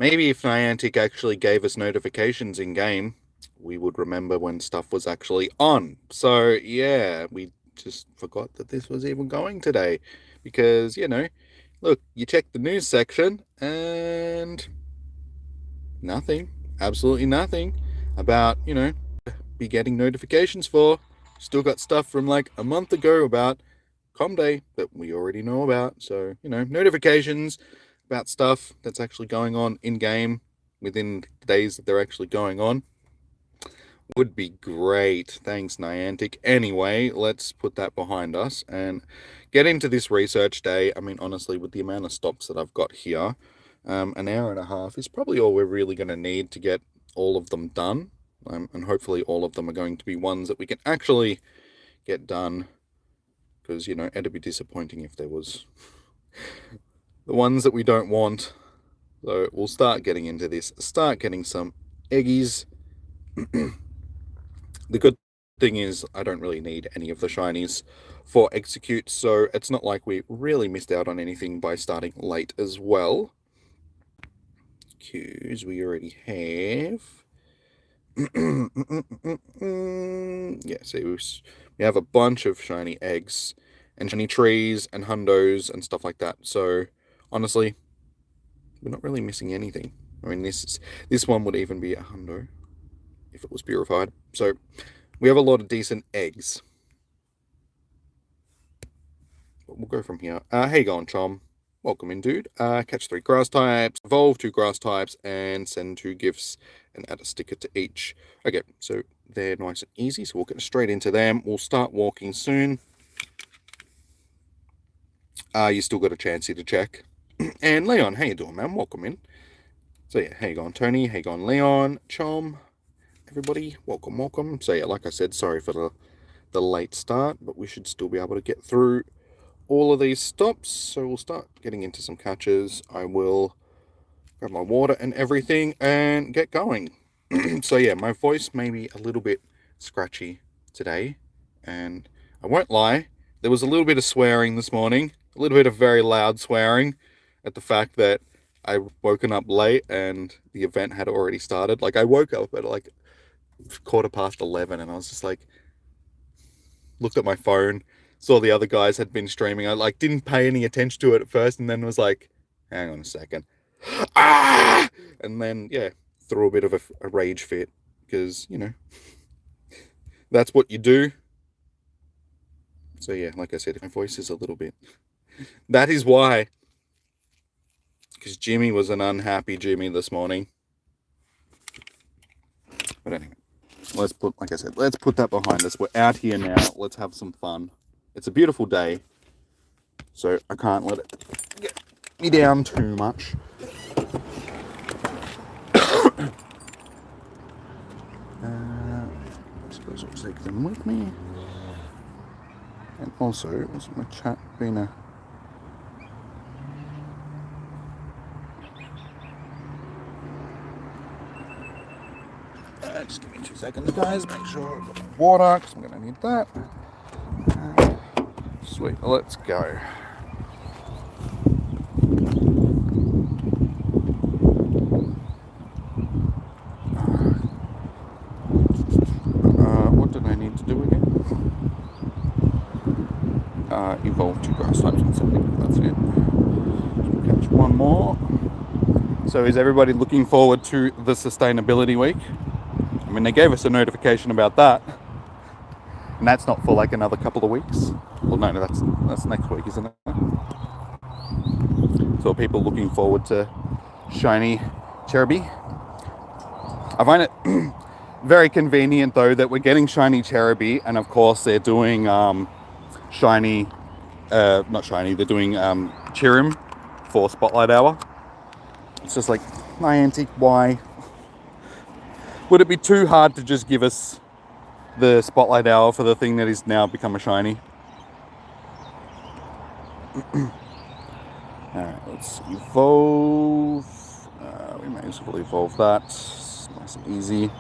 Maybe if Niantic actually gave us notifications in game, we would remember when stuff was actually on. So yeah, we just forgot that this was even going today. Because, look, you check the news section and nothing, absolutely nothing about, be getting notifications for. Still got stuff from like a month ago about Comday that we already know about. So, notifications about stuff that's actually going on in game within the days that they're actually going on would be great. Thanks, Niantic. Anyway, let's put that behind us and get into this research day. I mean, honestly, with the amount of stops that I've got here, an hour and a half is probably all we're really going to need to get all of them done. And hopefully all of them are going to be ones that we can actually get done. Because, it'd be disappointing if there was the ones that we don't want. So we'll start getting into this. Start getting some eggies. The good thing is I don't really need any of the shinies for Exeggcute, so it's not like we really missed out on anything by starting late as well. Cues we already have. Yeah, see, we have a bunch of shiny eggs and shiny trees and hundos and stuff like that. So honestly, we're not really missing anything. I mean, this one would even be a hundo if it was purified. So we have a lot of decent eggs. But we'll go from here. How you going, Chom? Welcome in, dude. Catch 3 grass types, evolve 2 grass types, and send 2 gifts and add a sticker to each. Okay, so they're nice and easy, so we'll get straight into them. We'll start walking soon. You still got a chance here to check. And Leon, how you doing, man? Welcome in. So yeah, how you going, Tony? How you going, Leon? Chom? Everybody, welcome. So yeah, like I said, sorry for the late start, but we should still be able to get through all of these stops. So we'll start getting into some catches. I will grab my water and everything and get going. So yeah, my voice may be a little bit scratchy today, and I won't lie, there was a little bit of swearing this morning, a little bit of very loud swearing at the fact that I woken up late and the event had already started. Like, I woke up at like 11:15 and I was just like, looked at my phone, saw the other guys had been streaming. I like didn't pay any attention to it at first, and then was like, hang on a second. And then yeah, threw a bit of a rage fit, because that's what you do. So yeah, like I said, my voice is a little bit, that is why, because Jimmy was an unhappy Jimmy this morning. But anyway, let's put that behind us. We're out here now. Let's have some fun. It's a beautiful day, so I can't let it get me down too much. I suppose I'll take them with me. And also, has my chat been a... just give me 2 seconds, guys. Make sure I've got my water, because I'm going to need that. Sweet, let's go. What did I need to do again? Evolve 2 grass types and something. That's it. Catch one more. So is everybody looking forward to the sustainability week? I mean, they gave us a notification about that, and that's not for like another couple of weeks. Well, no, that's next week, isn't it? So are people looking forward to shiny Cherubi? I find it very convenient though that we're getting shiny Cherubi, and of course they're doing shiny, not shiny, they're doing Cherim for Spotlight Hour. It's just like, Niantic, why? Would it be too hard to just give us the Spotlight Hour for the thing that is now become a shiny? Alright, let's evolve. We may as well evolve that. It's nice and easy.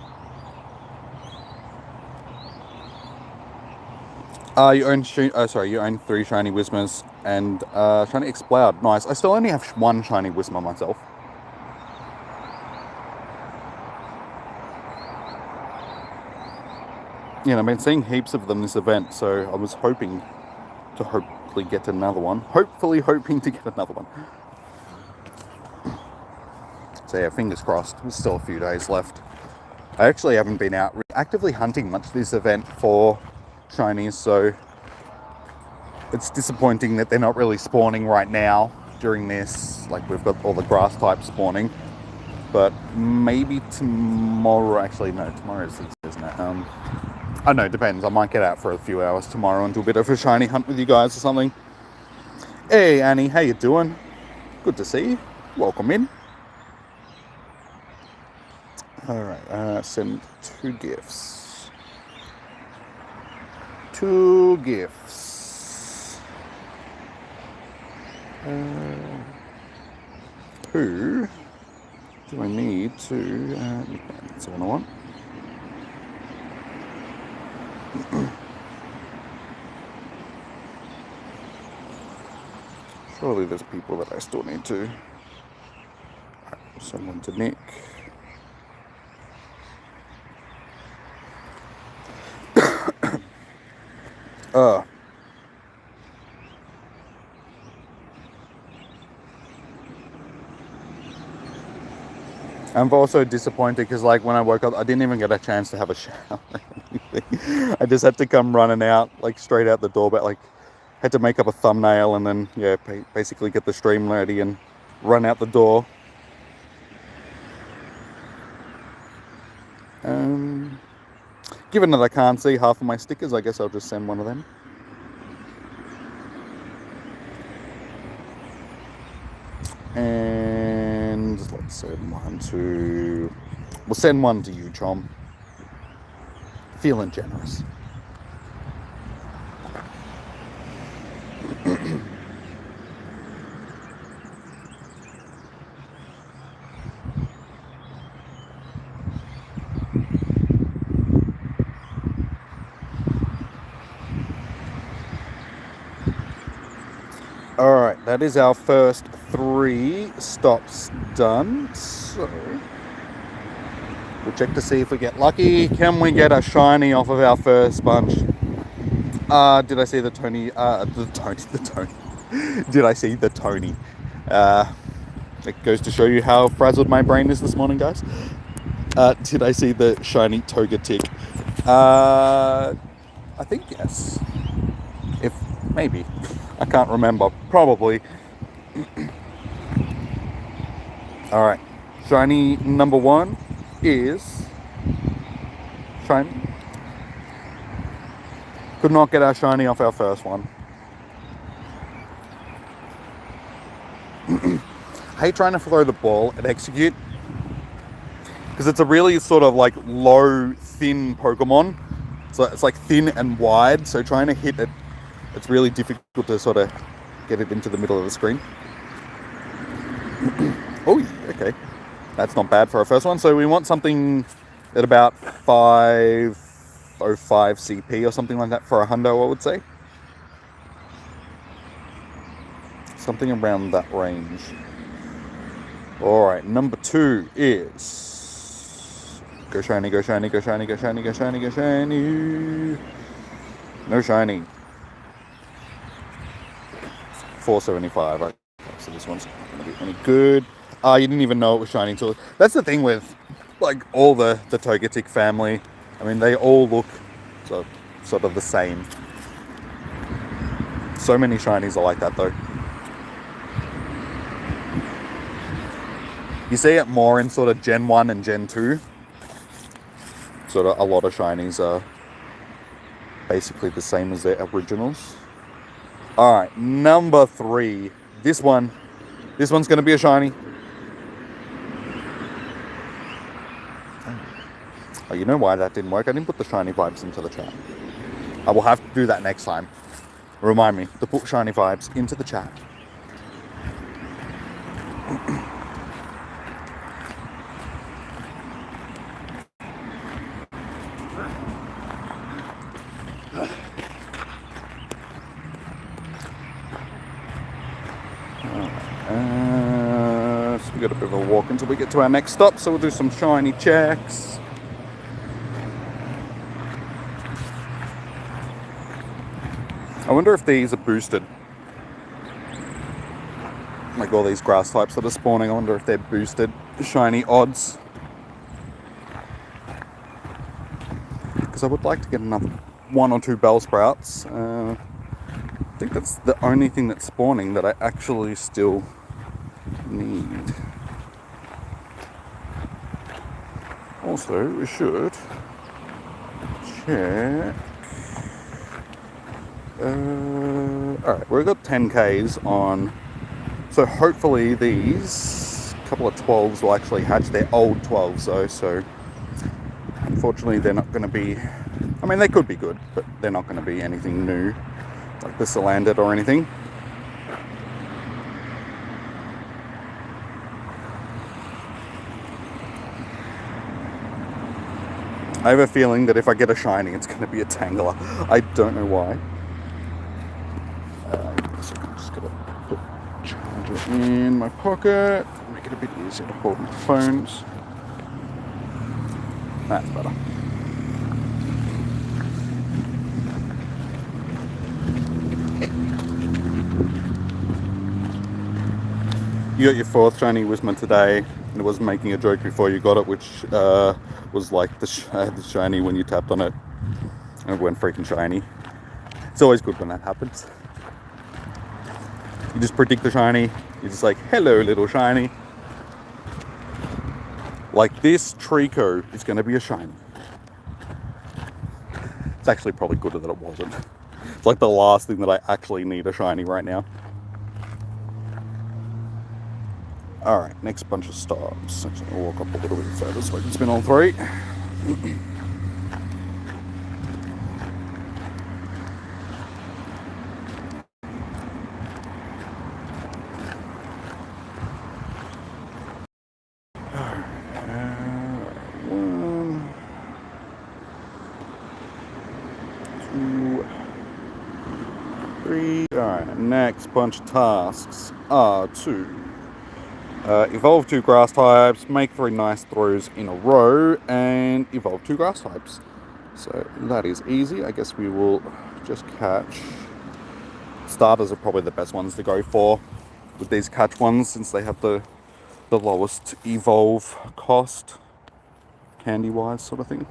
You own 3 shiny Whismers and shiny Exploud. Nice. I still only have 1 shiny Whismer myself. I've been seeing heaps of them this event, so I was hoping to hopefully get another one. Hoping to get another one. So yeah, fingers crossed. There's still a few days left. I actually haven't been out actively hunting much this event for shinies, so it's disappointing that they're not really spawning right now during this. Like, we've got all the grass types spawning, but maybe tomorrow. Actually, no, tomorrow isn't it? I don't know, it depends. I might get out for a few hours tomorrow and do a bit of a shiny hunt with you guys or something. Hey Annie, how you doing? Good to see you. Welcome in. Alright, send 2 gifts. 2 gifts. Who do I need to... that's the one I want. Surely there's people that I still need to. Send one to Nick. I'm also disappointed because, like, when I woke up, I didn't even get a chance to have a shower or anything. I just had to come running out, like, straight out the door, but, like, had to make up a thumbnail and then, yeah, basically get the stream ready and run out the door. Given that I can't see half of my stickers, I guess I'll just send one of them. And let's send one to... We'll send one to you, Chom. Feeling generous. Alright, that is our first 3 stops done. So we'll check to see if we get lucky. Can we get a shiny off of our first bunch? Did I see the Tony? The Tony. Did I see the Tony? It goes to show you how frazzled my brain is this morning, guys. Did I see the shiny Togetic? I think yes. If maybe. I can't remember. Probably. Alright. Shiny number 1 is... Shiny. Could not get our shiny off our first one. I hate trying to throw the ball at Exeggcute, because it's a really sort of like low, thin Pokemon. So it's like thin and wide, so trying to hit it, it's really difficult to sort of get it into the middle of the screen. Oh, okay. That's not bad for our first one. So we want something at about 505 CP or something like that for a hundo, I would say. Something around that range. Alright, number 2 is... Go shiny, go shiny, go shiny, go shiny, go shiny, go shiny. No shiny. 475. Okay, so this one's not going to be any good. You didn't even know it was shiny until... That's the thing with, like, all the Togetic family. I mean, they all look sort of the same. So many shinies are like that, though. You see it more in sort of Gen 1 and Gen 2. Sort of a lot of shinies are basically the same as their originals. Alright, number 3. This one's going to be a shiny. Oh, you know why that didn't work? I didn't put the shiny vibes into the chat. I will have to do that next time. Remind me to put shiny vibes into the chat. So we got a bit of a walk until we get to our next stop, so we'll do some shiny checks. I wonder if these are boosted. Like all these grass types that are spawning, I wonder if they're boosted shiny odds. Because I would like to get another 1 or 2 Bellsprouts. I think that's the only thing that's spawning that I actually still need. Also, we should check. Alright, we've got 10Ks on. So hopefully these couple of 12s will actually hatch. They're old 12s though, so unfortunately they're not going to be, I mean they could be good, but they're not going to be anything new like the Salandit or anything. I have a feeling that if I get a shiny it's going to be a Tangela. I don't know why. So I'm just going to put charger in my pocket, make it a bit easier to hold my phones. That's better. You got your 4th shiny Whismur today, and it was making a joke before you got it, which was like the shiny when you tapped on it, and it went freaking shiny. It's always good when that happens. You just predict the shiny, you're just like, hello little shiny. Like this Trico is going to be a shiny. It's actually probably good that it wasn't. It's like the last thing that I actually need a shiny right now. Alright, next bunch of stops. Actually, I'll walk up a little bit further so I can spin all 3. Alright, next bunch of tasks are to evolve 2 grass types, make 3 nice throws in a row, and evolve 2 grass types. So that is easy. I guess we will just catch. Starters are probably the best ones to go for with these catch ones, since they have the lowest evolve cost, candy wise sort of thing.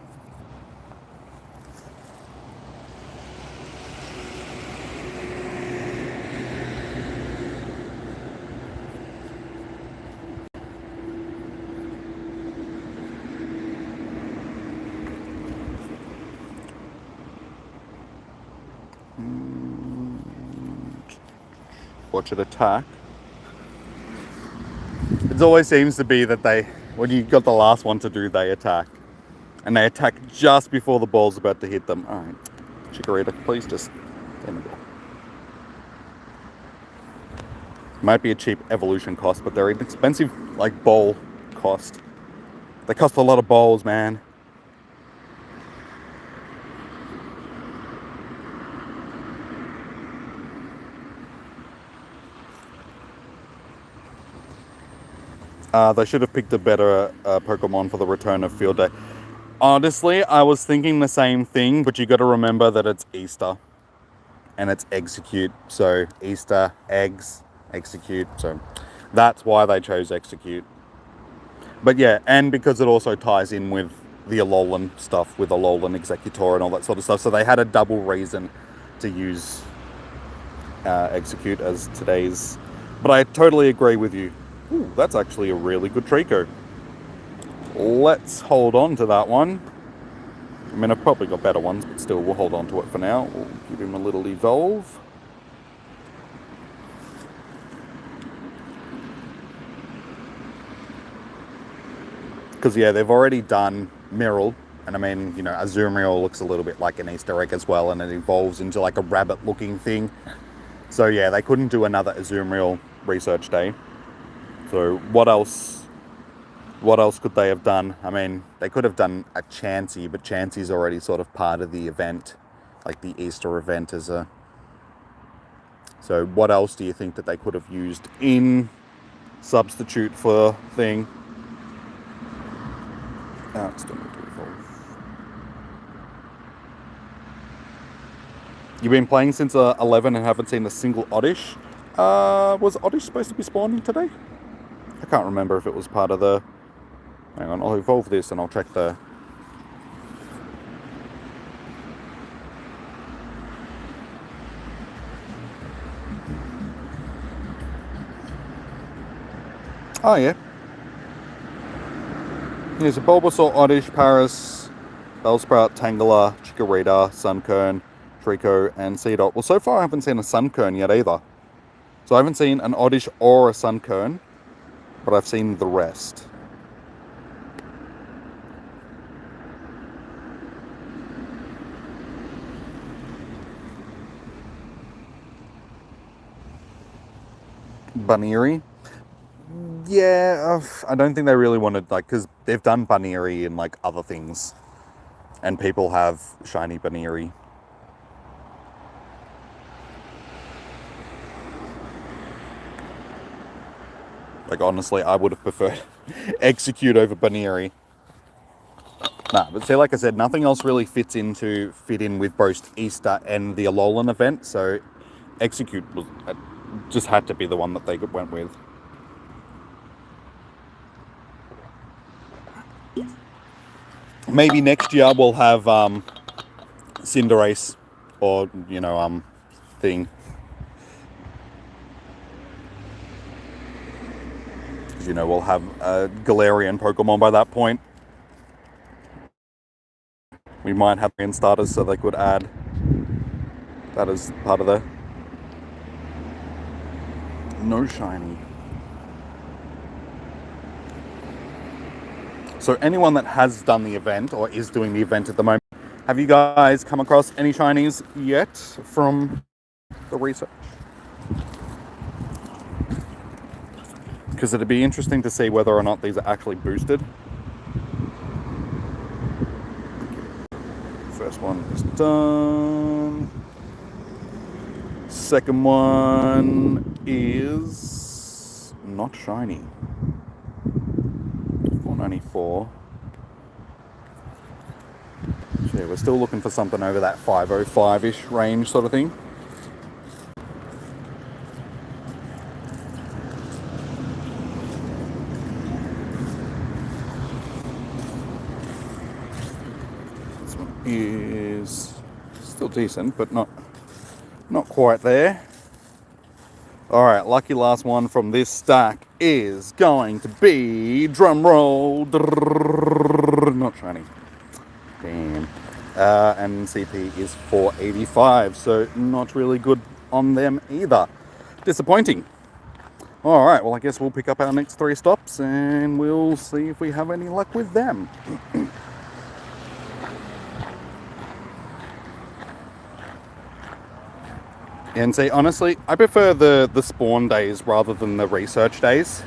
Watch it attack. It always seems to be that they, when you got the last one to do, they attack. And they attack just before the ball's about to hit them. Alright, Chikorita, please just, there we go. Might be a cheap evolution cost, but they're an expensive, like, bowl cost. They cost a lot of bowls, man. They should have picked a better Pokemon for the return of Field Day. Honestly, I was thinking the same thing, but you got to remember that it's Easter. And it's Exeggcute, so Easter, eggs, Exeggcute, so that's why they chose Exeggcute. But yeah, and because it also ties in with the Alolan stuff, with Alolan Exeggutor and all that sort of stuff, so they had a double reason to use Exeggcute as today's. But I totally agree with you. Ooh, that's actually a really good Trico. Let's hold on to that one. I mean, I've probably got better ones, but still, we'll hold on to it for now. We'll give him a little evolve. Because, yeah, they've already done Miral. And, I mean, you know, Azumarill looks a little bit like an Easter egg as well, and it evolves into, like, a rabbit-looking thing. So, yeah, they couldn't do another Azumarill research day. So, what else could they have done? I mean, they could have done a Chansey, but Chansey's already sort of part of the event, like the Easter event as a... So what else do you think that they could have used in substitute for thing? Still need to evolve. You've been playing since 11 and haven't seen a single Oddish. Was Oddish supposed to be spawning today? I can't remember if it was part of the... Hang on, I'll evolve this and I'll check the... Oh, yeah. Here's a Bulbasaur, Oddish, Paris, Bellsprout, Tangela, Chikorita, Sunkern, Trico, and Seedot. Well, so far I haven't seen a Sunkern yet either. So I haven't seen an Oddish or a Sunkern, but I've seen the rest. Buneary. Yeah, I don't think they really wanted, like, because they've done Buneary in, like, other things. And people have shiny Buneary. Like, honestly, I would have preferred Exeggcute over Buneary. Nah, but see, like I said, nothing else really fit in with both Easter and the Alolan event, so Exeggcute was, just had to be the one that they went with. Maybe next year we'll have Cinderace or, thing. Because, we'll have a Galarian Pokemon by that point. We might have in starters so they could add that as part of the... No shiny. So anyone that has done the event or is doing the event at the moment, have you guys come across any shinies yet from the research? Because it'd be interesting to see whether or not these are actually boosted. First one is done. Second one is not shiny. 494. So yeah, we're still looking for something over that 505-ish range sort of thing. This one is still decent, but not quite there. Alright, lucky last one from this stack is going to be, drum roll, not shiny. Damn. And CP is 485, so not really good on them either. Disappointing. Alright, well I guess we'll pick up our next 3 stops and we'll see if we have any luck with them. And see, honestly, I prefer the spawn days rather than the research days.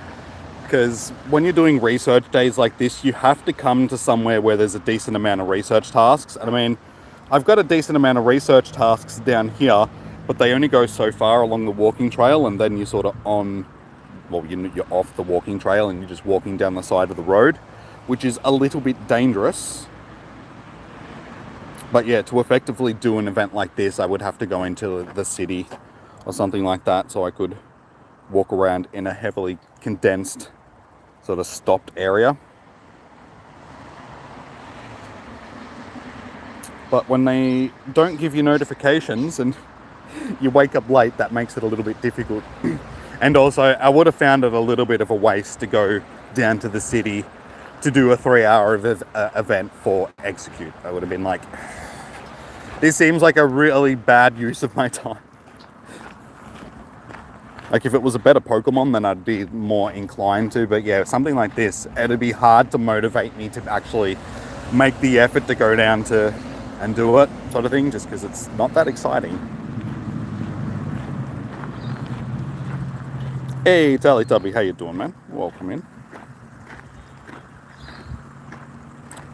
Because when you're doing research days like this, you have to come to somewhere where there's a decent amount of research tasks. And I mean, I've got a decent amount of research tasks down here, but they only go so far along the walking trail, and then you're sort of on, well, you're off the walking trail and you're just walking down the side of the road, which is a little bit dangerous. But yeah, to effectively do an event like this, I would have to go into the city or something like that, so I could walk around in a heavily condensed, sort of stopped area. But when they don't give you notifications and you wake up late, that makes it a little bit difficult. And also, I would have found it a little bit of a waste to go down to the city to do a 3-hour event for Exeggcute. I would have been like, this seems like a really bad use of my time. Like, if it was a better Pokemon, then I'd be more inclined to. But yeah, something like this, it'd be hard to motivate me to actually make the effort to go down to and do it, sort of thing, just because it's not that exciting. Hey, Teletubby, how you doing, man? Welcome in.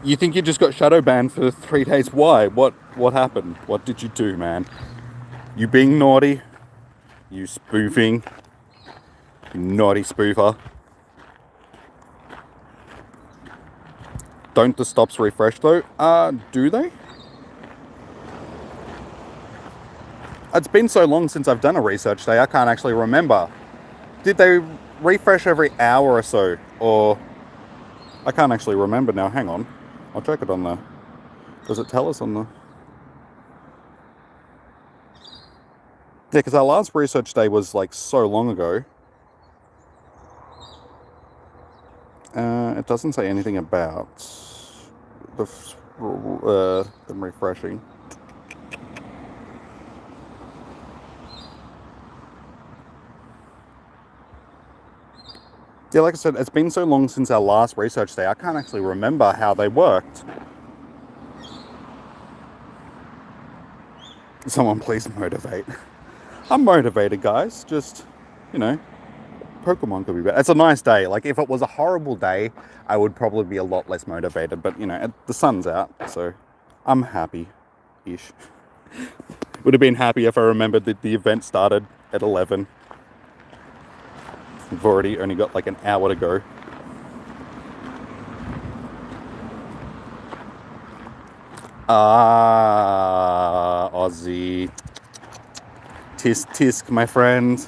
You think you just got shadow banned for 3 days? Why? What happened? What did you do, man? You being naughty? You spoofing? You naughty spoofer. Don't the stops refresh though? Do they? It's been so long since I've done a research day, I can't actually remember. Did they refresh every hour or so? Or... I can't actually remember now. Hang on. I'll check it on the... Does it tell us on the... Yeah, because our last research day was like so long ago. It doesn't say anything about them refreshing. Yeah, like I said, it's been so long since our last research day, I can't actually remember how they worked. Someone please motivate. I'm motivated, guys. Just, you know, Pokemon could be better. It's a nice day. Like, if it was a horrible day, I would probably be a lot less motivated. But, you know, the sun's out, so I'm happy-ish. Would have been happy if I remembered that the event started at 11. We've already only got like an hour to go. Aussie. Tisk tisk, my friend.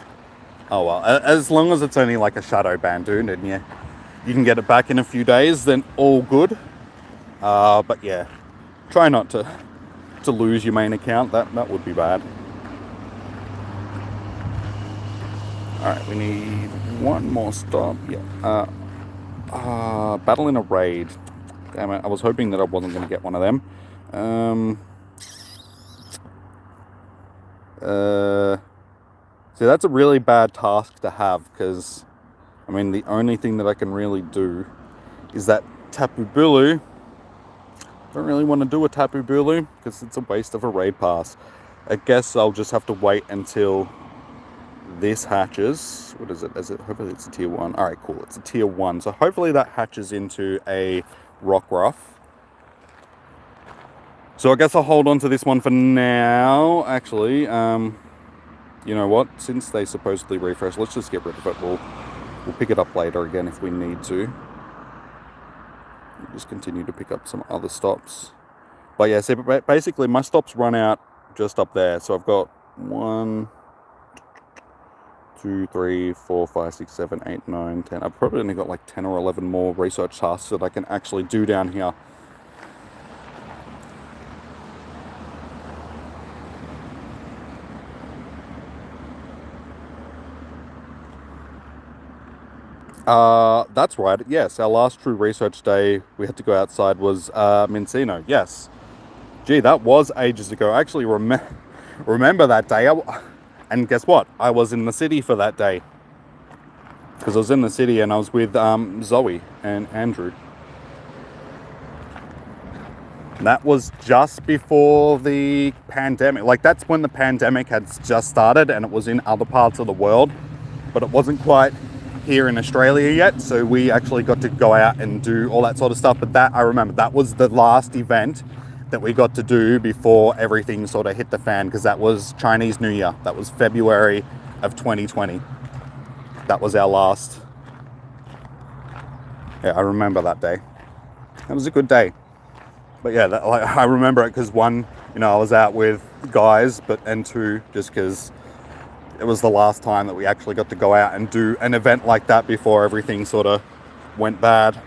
Oh well, as long as it's only like a shadow ban, dude, and yeah, you can get it back in a few days, then all good. But yeah, try not to lose your main account. That would be bad. Alright, we need one more stop. Yeah. Battle in a raid. Damn it, I was hoping that I wasn't going to get one of them. See, that's a really bad task to have, because, I mean, the only thing that I can really do is that Tapu Bulu. I don't really want to do a Tapu Bulu, because it's a waste of a raid pass. I guess I'll just have to wait until this hatches. What is it? Hopefully it's a tier 1. Alright, cool. It's a tier 1. So hopefully that hatches into a Rockruff. So I guess I'll hold on to this one for now. Actually, you know what? Since they supposedly refresh, let's just get rid of it. We'll pick it up later again if we need to. We'll just continue to pick up some other stops. But yeah, see, basically my stops run out just up there. So I've got 1, 2, 3, 4, 5, 6, 7, 8, 9, 10. I've probably only got like 10 or 11 more research tasks that I can actually do down here. That's right. Yes, our last true research day we had to go outside was Mincino. Yes. Gee, that was ages ago. I actually remember that day. And guess what? I was in the city for that day. Because I was in the city and I was with Zoe and Andrew. And that was just before the pandemic. Like, that's when the pandemic had just started and it was in other parts of the world. But it wasn't quite here in Australia yet, so we actually got to go out and do all that sort of stuff. But that, I remember, that was the last event that we got to do before everything sort of hit the fan, because that was Chinese New Year. That was February of 2020. That was our last. Yeah, I remember that day. That was a good day. But yeah, I remember it because, one, you know, I was out with guys, and two, just because it was the last time that we actually got to go out and do an event like that before everything sort of went bad.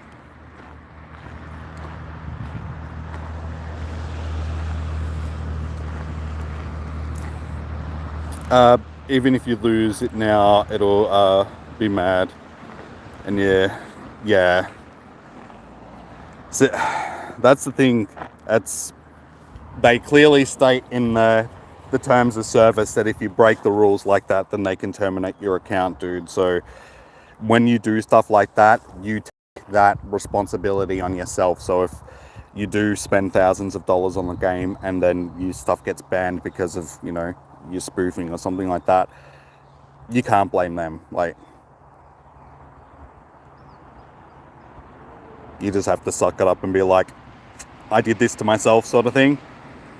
Even if you lose it now, it'll be mad. And yeah. So that's the thing. They clearly state in the terms of service that if you break the rules like that, then they can terminate your account, dude. So when you do stuff like that, you take that responsibility on yourself. So if you do spend thousands of dollars on the game and then your stuff gets banned because of, you know, you're spoofing or something like that, you can't blame them. Like, you just have to suck it up and be like, I did this to myself, sort of thing.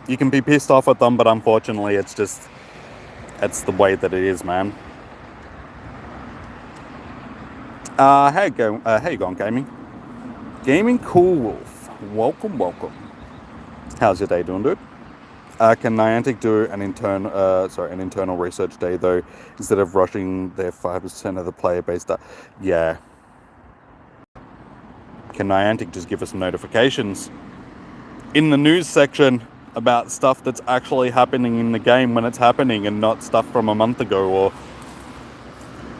You can be pissed off at them, but unfortunately it's the way that it is, man. How you going, gaming? Gaming Cool Wolf. Welcome. How's your day doing, dude? Can Niantic do an internal research day though, instead of rushing their 5% of the player base? Yeah. Can Niantic just give us notifications in the news section about stuff that's actually happening in the game when it's happening, and not stuff from a month ago, or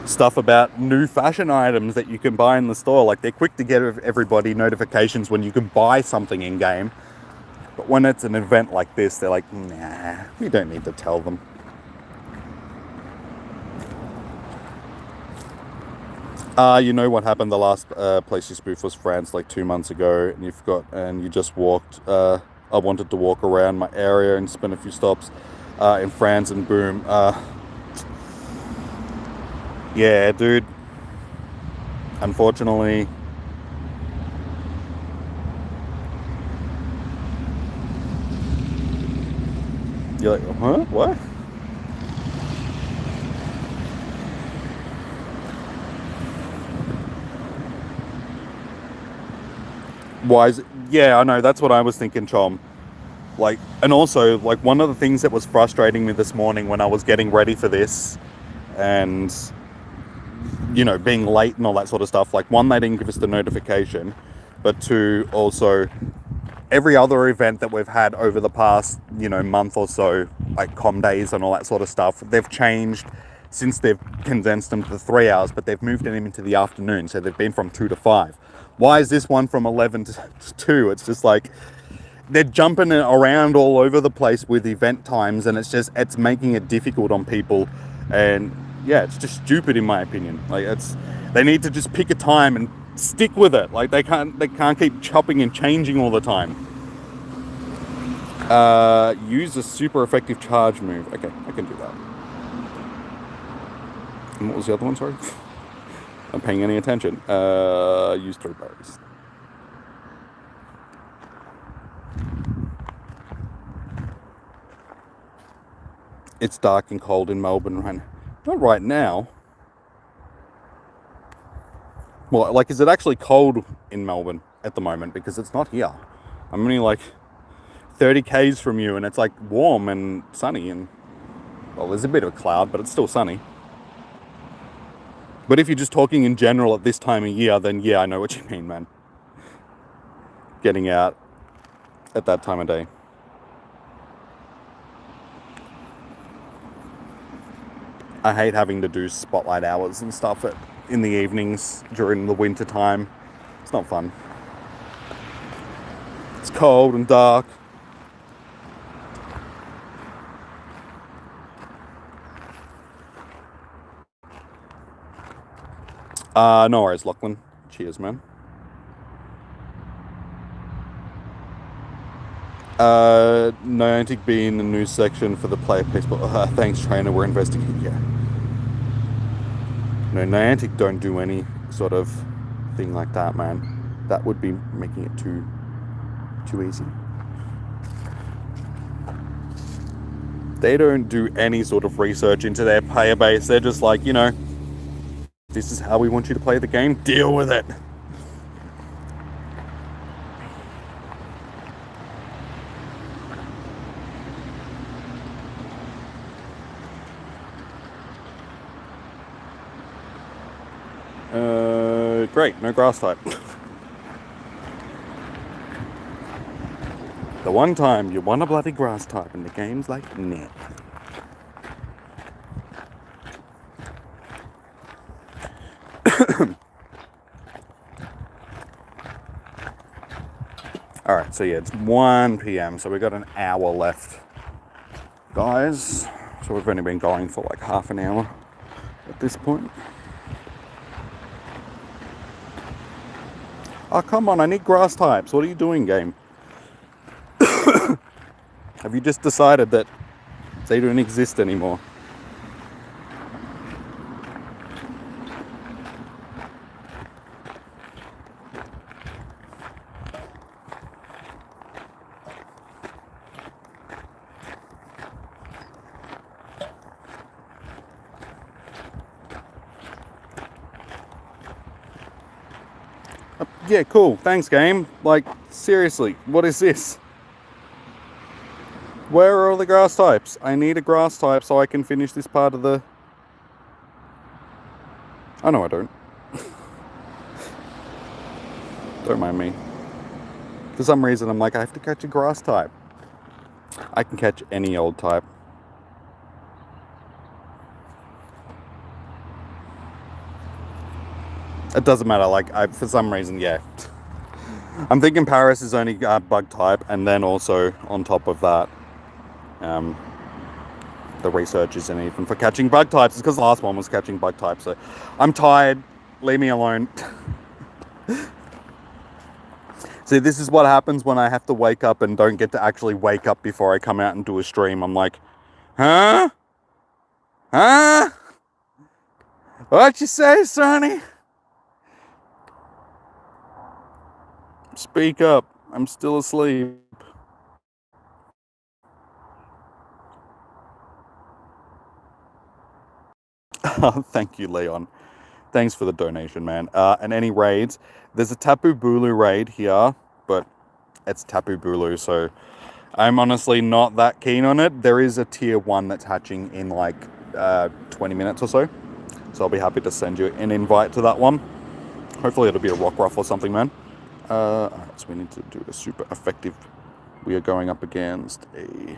stuff about new fashion items that you can buy in the store? Like, they're quick to give everybody notifications when you can buy something in game, but when it's an event like this, they're like, nah, we don't need to tell them. You know what happened? The last place you spoofed was France, like 2 months ago, and you forgot, and you just walked. I wanted to walk around my area and spin a few stops in France, and boom. Yeah, dude. Unfortunately. You're like, huh? What? Why is it? Yeah, I know. That's what I was thinking, Chom. Like, and also, like, one of the things that was frustrating me this morning when I was getting ready for this, and, you know, being late and all that sort of stuff, like, one, they didn't give us the notification, but two, also, every other event that we've had over the past, you know, month or so, like com days and all that sort of stuff, they've changed since they've condensed them to 3 hours, but they've moved them into the afternoon, so they've been from 2 to 5. Why is this one from 11 to 2? It's just like, they're jumping around all over the place with event times, and it's making it difficult on people. And yeah, it's just stupid in my opinion. Like, they need to just pick a time and stick with it. Like, they can't keep chopping and changing all the time. Use a super effective charge move. Okay, I can do that. And what was the other one? Sorry, I'm paying any attention. Use 3 berries. It's dark and cold in Melbourne right now. Not right now. Well, like, is it actually cold in Melbourne at the moment? Because it's not here. I'm only like 30 k's from you, and it's like warm and sunny, and, well, there's a bit of a cloud, but it's still sunny. But if you're just talking in general at this time of year, then yeah, I know what you mean, man. Getting out at that time of day. I hate having to do spotlight hours and stuff in the evenings during the winter time. It's not fun. It's cold and dark. No worries, Lachlan. Cheers, man. Niantic be in the news section for the player piece, but thanks, trainer. We're investigating. Yeah. No, Niantic don't do any sort of thing like that, man. That would be making it too easy. They don't do any sort of research into their player base. They're just like, you know, this is how we want you to play the game. Deal with it. Great, no grass type. The one time you want a bloody grass type and the game's like, nah. Alright, so yeah, it's 1 p.m, so we've got an hour left, guys. So we've only been going for like half an hour at this point. Oh, come on, I need grass types. What are you doing, game? Have you just decided that they don't exist anymore? Yeah, cool. Thanks, game. Like, seriously, what is this? Where are all the grass types? I need a grass type so I can finish this part of the... Oh, no, I don't. Don't mind me. For some reason, I'm like, I have to catch a grass type. I can catch any old type. It doesn't matter, like, for some reason, yeah. I'm thinking Paris is only bug type, and then also, on top of that, the research isn't even for catching bug types. It's because the last one was catching bug types, so I'm tired. Leave me alone. See, this is what happens when I have to wake up and don't get to actually wake up before I come out and do a stream. I'm like, huh? Huh? What you say, Sonny? Speak up. I'm still asleep. Thank you, Leon. Thanks for the donation, man. And any raids, there's a Tapu Bulu raid here, but it's Tapu Bulu, so I'm honestly not that keen on it. There is a tier 1 that's hatching in like 20 minutes or so. So I'll be happy to send you an invite to that one. Hopefully it'll be a rock ruff or something, man. Alright, so we need to do a super effective. We are going up against a...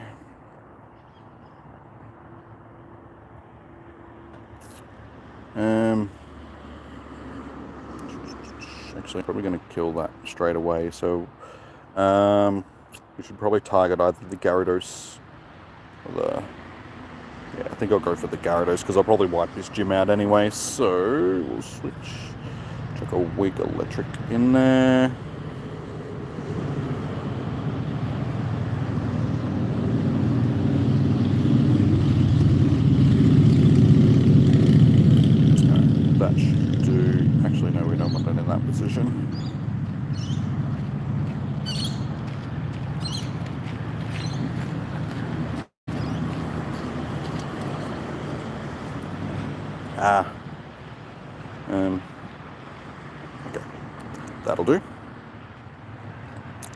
Actually, probably going to kill that straight away. So, we should probably target either the Gyarados or the... Yeah, I think I'll go for the Gyarados because I'll probably wipe this gym out anyway. So, we'll switch. Chuck a weak electric in there. That should do. Actually, no, we don't want that in that position. Okay, that'll do.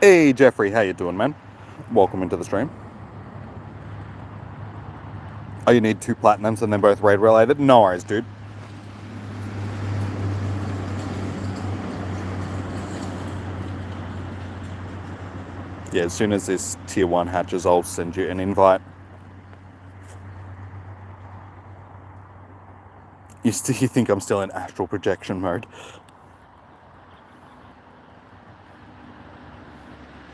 Hey, Jeffrey, how you doing, man? Welcome into the stream. Oh, you need 2 platinums and they're both raid related? No worries, dude. Yeah, as soon as this tier 1 hatches, I'll send you an invite. You think I'm still in astral projection mode?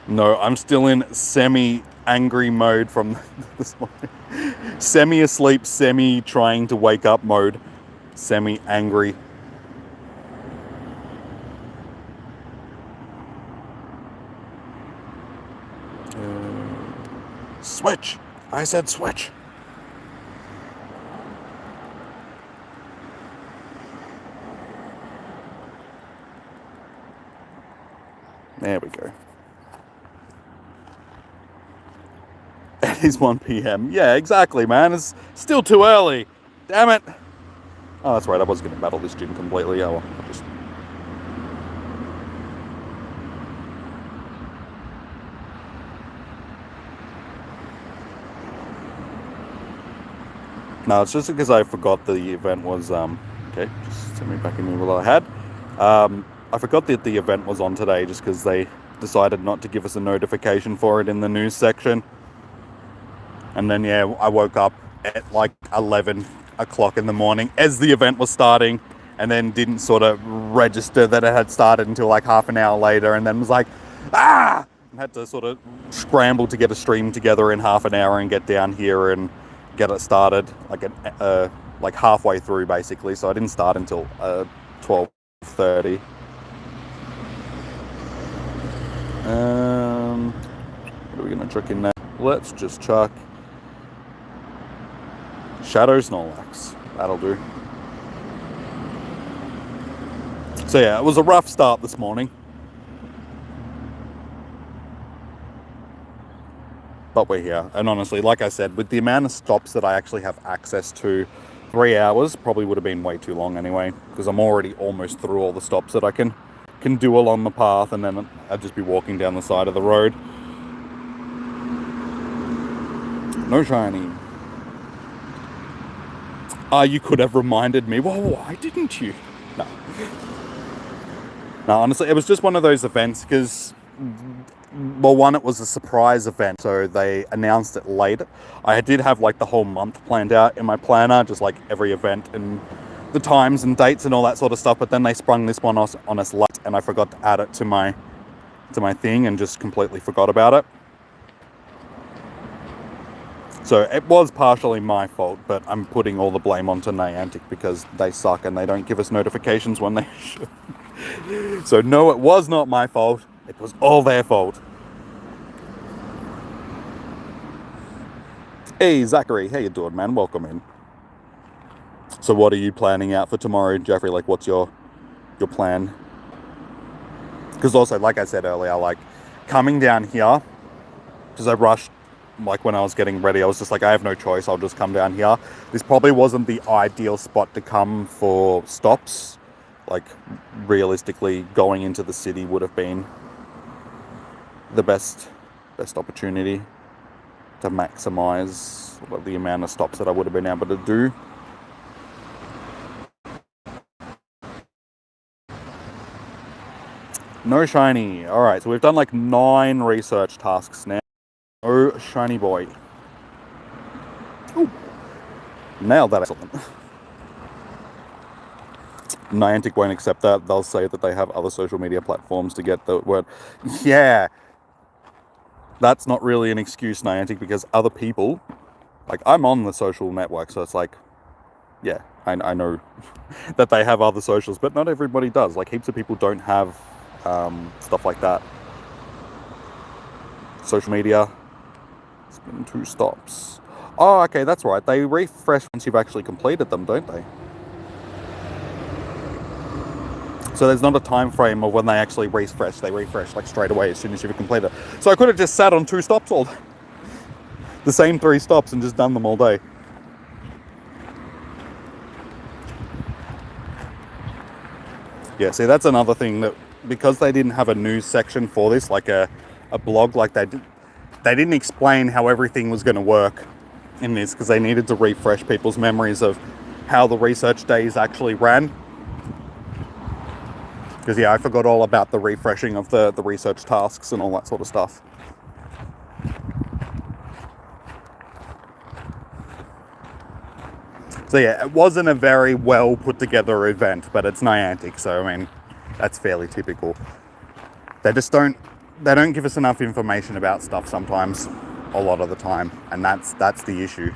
No, I'm still in semi-angry mode from this morning. Semi-asleep, semi-trying to wake up mode. Semi-angry. Switch! I said switch! There we go. It is 1 PM. Yeah, exactly, man. It's still too early. Damn it. Oh, that's right. I was going to battle this gym completely. Oh, well, I'll just... No, it's just because I forgot the event was... Okay, just send me back in the middle I had. I forgot that the event was on today just because they decided not to give us a notification for it in the news section. And then, yeah, I woke up at like 11 o'clock in the morning as the event was starting and then didn't sort of register that it had started until like half an hour later and then was like, ah! And had to sort of scramble to get a stream together in half an hour and get down here and get it started like halfway through basically. So I didn't start until 12:30. What are we going to chuck in there? Let's just chuck Shadow Snorlax. That'll do. So yeah, it was a rough start this morning. But we're here. And honestly, like I said, with the amount of stops that I actually have access to, 3 hours probably would have been way too long anyway, because I'm already almost through all the stops that I can do along the path, and then I'd just be walking down the side of the road. No shiny. You could have reminded me. Well, why didn't you? No. No, honestly, it was just one of those events because, well, one, it was a surprise event, so they announced it late. I did have like the whole month planned out in my planner, just like every event and the times and dates and all that sort of stuff, but then they sprung this one on us late, and I forgot to add it to my thing and just completely forgot about it. So it was partially my fault, but I'm putting all the blame onto Niantic because they suck and they don't give us notifications when they should. So no, it was not my fault. It was all their fault. Hey, Zachary, how you doing, man? Welcome in. So what are you planning out for tomorrow, Jeffrey? Like, what's your plan? Because also, like I said earlier, like coming down here, because I rushed, like when I was getting ready, I was just like, I have no choice, I'll just come down here. This probably wasn't the ideal spot to come for stops. Like, realistically, going into the city would have been the best opportunity to maximize the amount of stops that I would have been able to do. No shiny. Alright, so we've done like 9 research tasks now. No shiny boy. Ooh. Nailed that. Excellent. Niantic won't accept that. They'll say that they have other social media platforms to get the word. Yeah. That's not really an excuse, Niantic, because other people, like, I'm on the social network, so it's like, yeah, I know that they have other socials, but not everybody does. Like, heaps of people don't have stuff like that. Social media. It's been 2 stops. Oh, okay, that's right. They refresh once you've actually completed them, don't they? So there's not a time frame of when they actually refresh. They refresh like straight away as soon as you've completed it. So I could have just sat on 2 stops all day. The same 3 stops and just done them all day. Yeah, see, that's another thing, that because they didn't have a news section for this, like a blog, like they didn't explain how everything was going to work in this, because they needed to refresh people's memories of how the research days actually ran. Because, yeah, I forgot all about the refreshing of the research tasks and all that sort of stuff. So, yeah, it wasn't a very well put together event, but it's Niantic, so, I mean, that's fairly typical. They just don't give us enough information about stuff sometimes, a lot of the time, and that's the issue.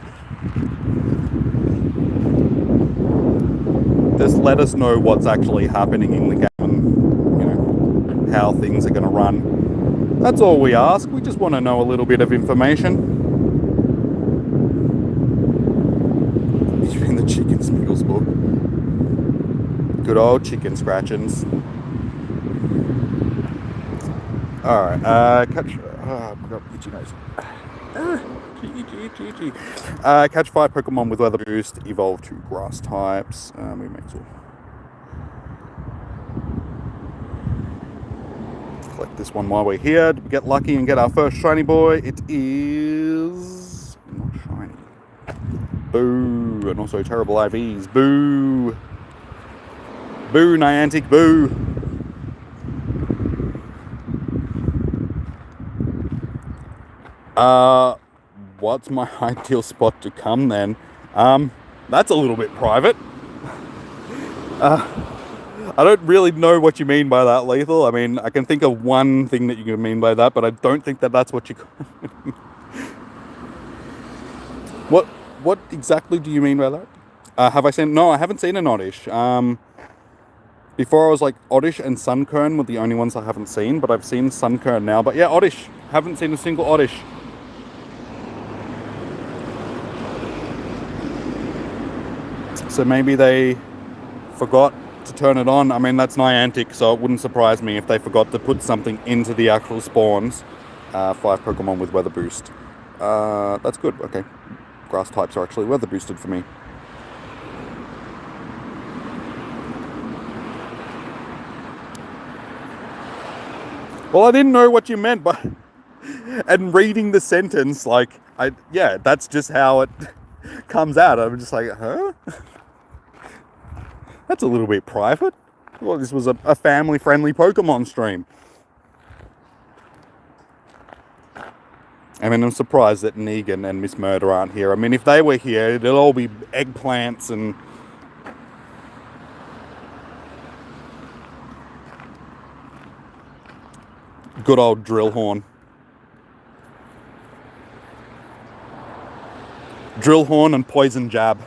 Just let us know what's actually happening in the game and, you know, how things are going to run. That's all we ask. We just want to know a little bit of information. You're in the chicken Smiggles book. Good old chicken scratchings. Alright, catch... Oh, I got itchy nose. Catch 5 Pokemon with Weather Boost, evolve 2 grass types. We may as well collect this one while we're here. Did we get lucky and get our first shiny boy? It is not shiny. Boo! And also terrible IVs. Boo! Boo, Niantic, boo! What's my ideal spot to come then? That's a little bit private. I don't really know what you mean by that, Lethal. I mean, I can think of one thing that you can mean by that, but I don't think that that's what you... What exactly do you mean by that? Have I seen... No, I haven't seen an Oddish. Before I was like, Oddish and Sunkern were the only ones I haven't seen, but I've seen Sunkern now. But yeah, Oddish. Haven't seen a single Oddish. So maybe they forgot to turn it on. I mean, that's Niantic, so it wouldn't surprise me if they forgot to put something into the actual spawns. 5 Pokemon with Weather Boost. That's good, okay. Grass types are actually weather boosted for me. Well, I didn't know what you meant, but And reading the sentence, like, that's just how it comes out. I'm just like, huh? That's a little bit private. Well, this was a family-friendly Pokemon stream. I mean, I'm surprised that Negan and Miss Murder aren't here. I mean, if they were here, it'd all be eggplants and... good old drill horn. Drill horn and poison jab.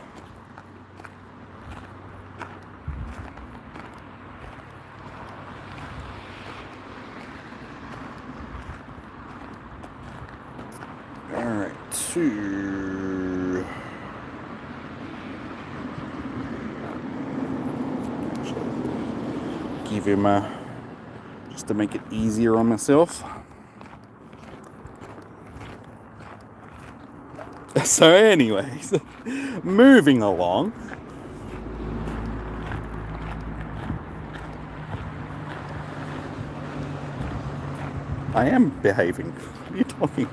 Alright, give him just to make it easier on myself. So anyways, moving along. I am behaving. What are you talking?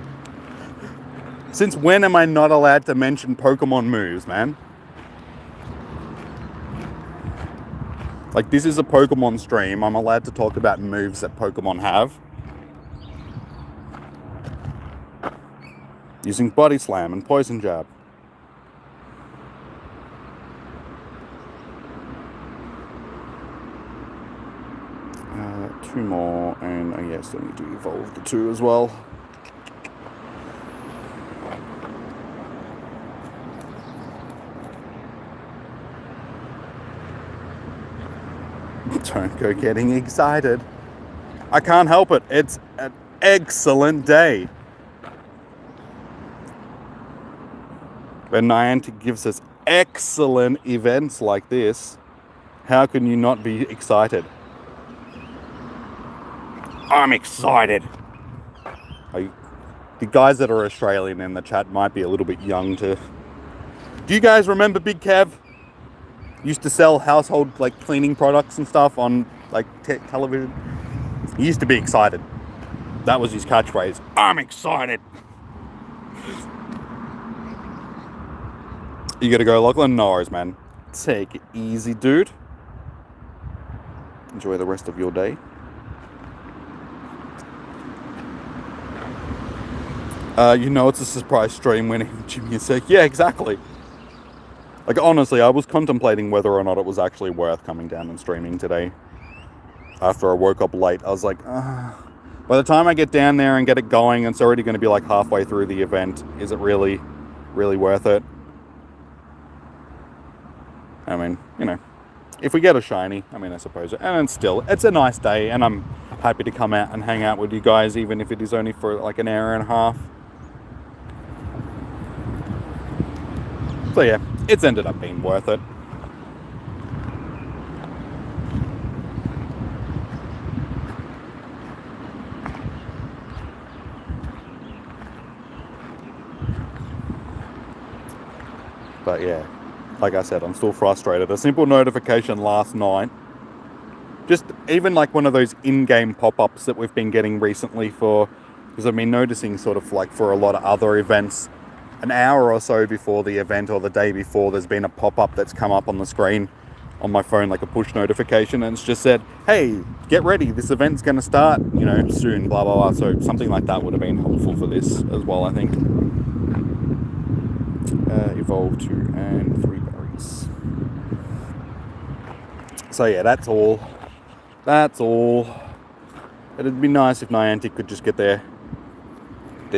Since when am I not allowed to mention Pokemon moves, man? Like, this is a Pokemon stream. I'm allowed to talk about moves that Pokemon have. Using Body Slam and Poison Jab. Two more, and I guess I need to evolve the two as well. Don't go getting excited. I can't help it. It's an excellent day. When Niantic gives us excellent events like this, how can you not be excited? I'm excited. The guys that are Australian in the chat might be a little bit young to... Do you guys remember Big Kev? Used to sell household like cleaning products and stuff on like television. He used to be excited. That was his catchphrase. I'm excited. You gotta go, Lachlan? No worries, man. Take it easy, dude. Enjoy the rest of your day. You know it's a surprise stream when Jimmy is sick. Yeah, exactly. Like, honestly, I was contemplating whether or not it was actually worth coming down and streaming today. After I woke up late, I was like, by the time I get down there and get it going, it's already going to be like halfway through the event. Is it really, really worth it? I mean, you know, if we get a shiny, I mean, I suppose. And still, it's a nice day, and I'm happy to come out and hang out with you guys, even if it is only for like an hour and a half. So yeah, it's ended up being worth it. But yeah, like I said, I'm still frustrated. A simple notification last night, just even like one of those in-game pop-ups that we've been getting recently for, because I've been noticing sort of like for a lot of other events, an hour or so before the event or the day before, there's been a pop-up that's come up on the screen on my phone, like a push notification, and it's just said, hey, get ready, this event's going to start, you know, soon, blah, blah, blah. So something like that would have been helpful for this as well, I think. Evolve 2 and 3 berries. So yeah, that's all. That's all. It'd be nice if Niantic could just get their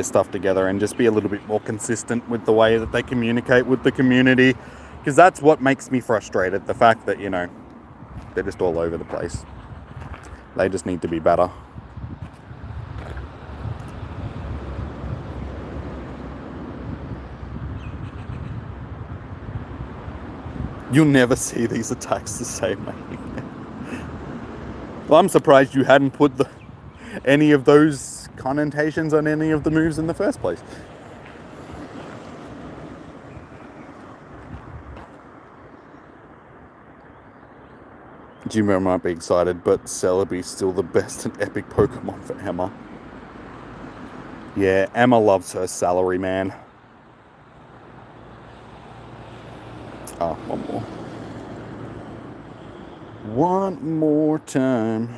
stuff together and just be a little bit more consistent with the way that they communicate with the community, because that's what makes me frustrated. The fact that, you know, they're just all over the place. They just need to be better. You'll never see these attacks the same way. Well, I'm surprised you hadn't put any of those connotations on any of the moves in the first place. Jimbo might be excited, but Celebi's still the best and epic Pokemon for Emma. Yeah, Emma loves her salary, man. Oh, one more. One more time.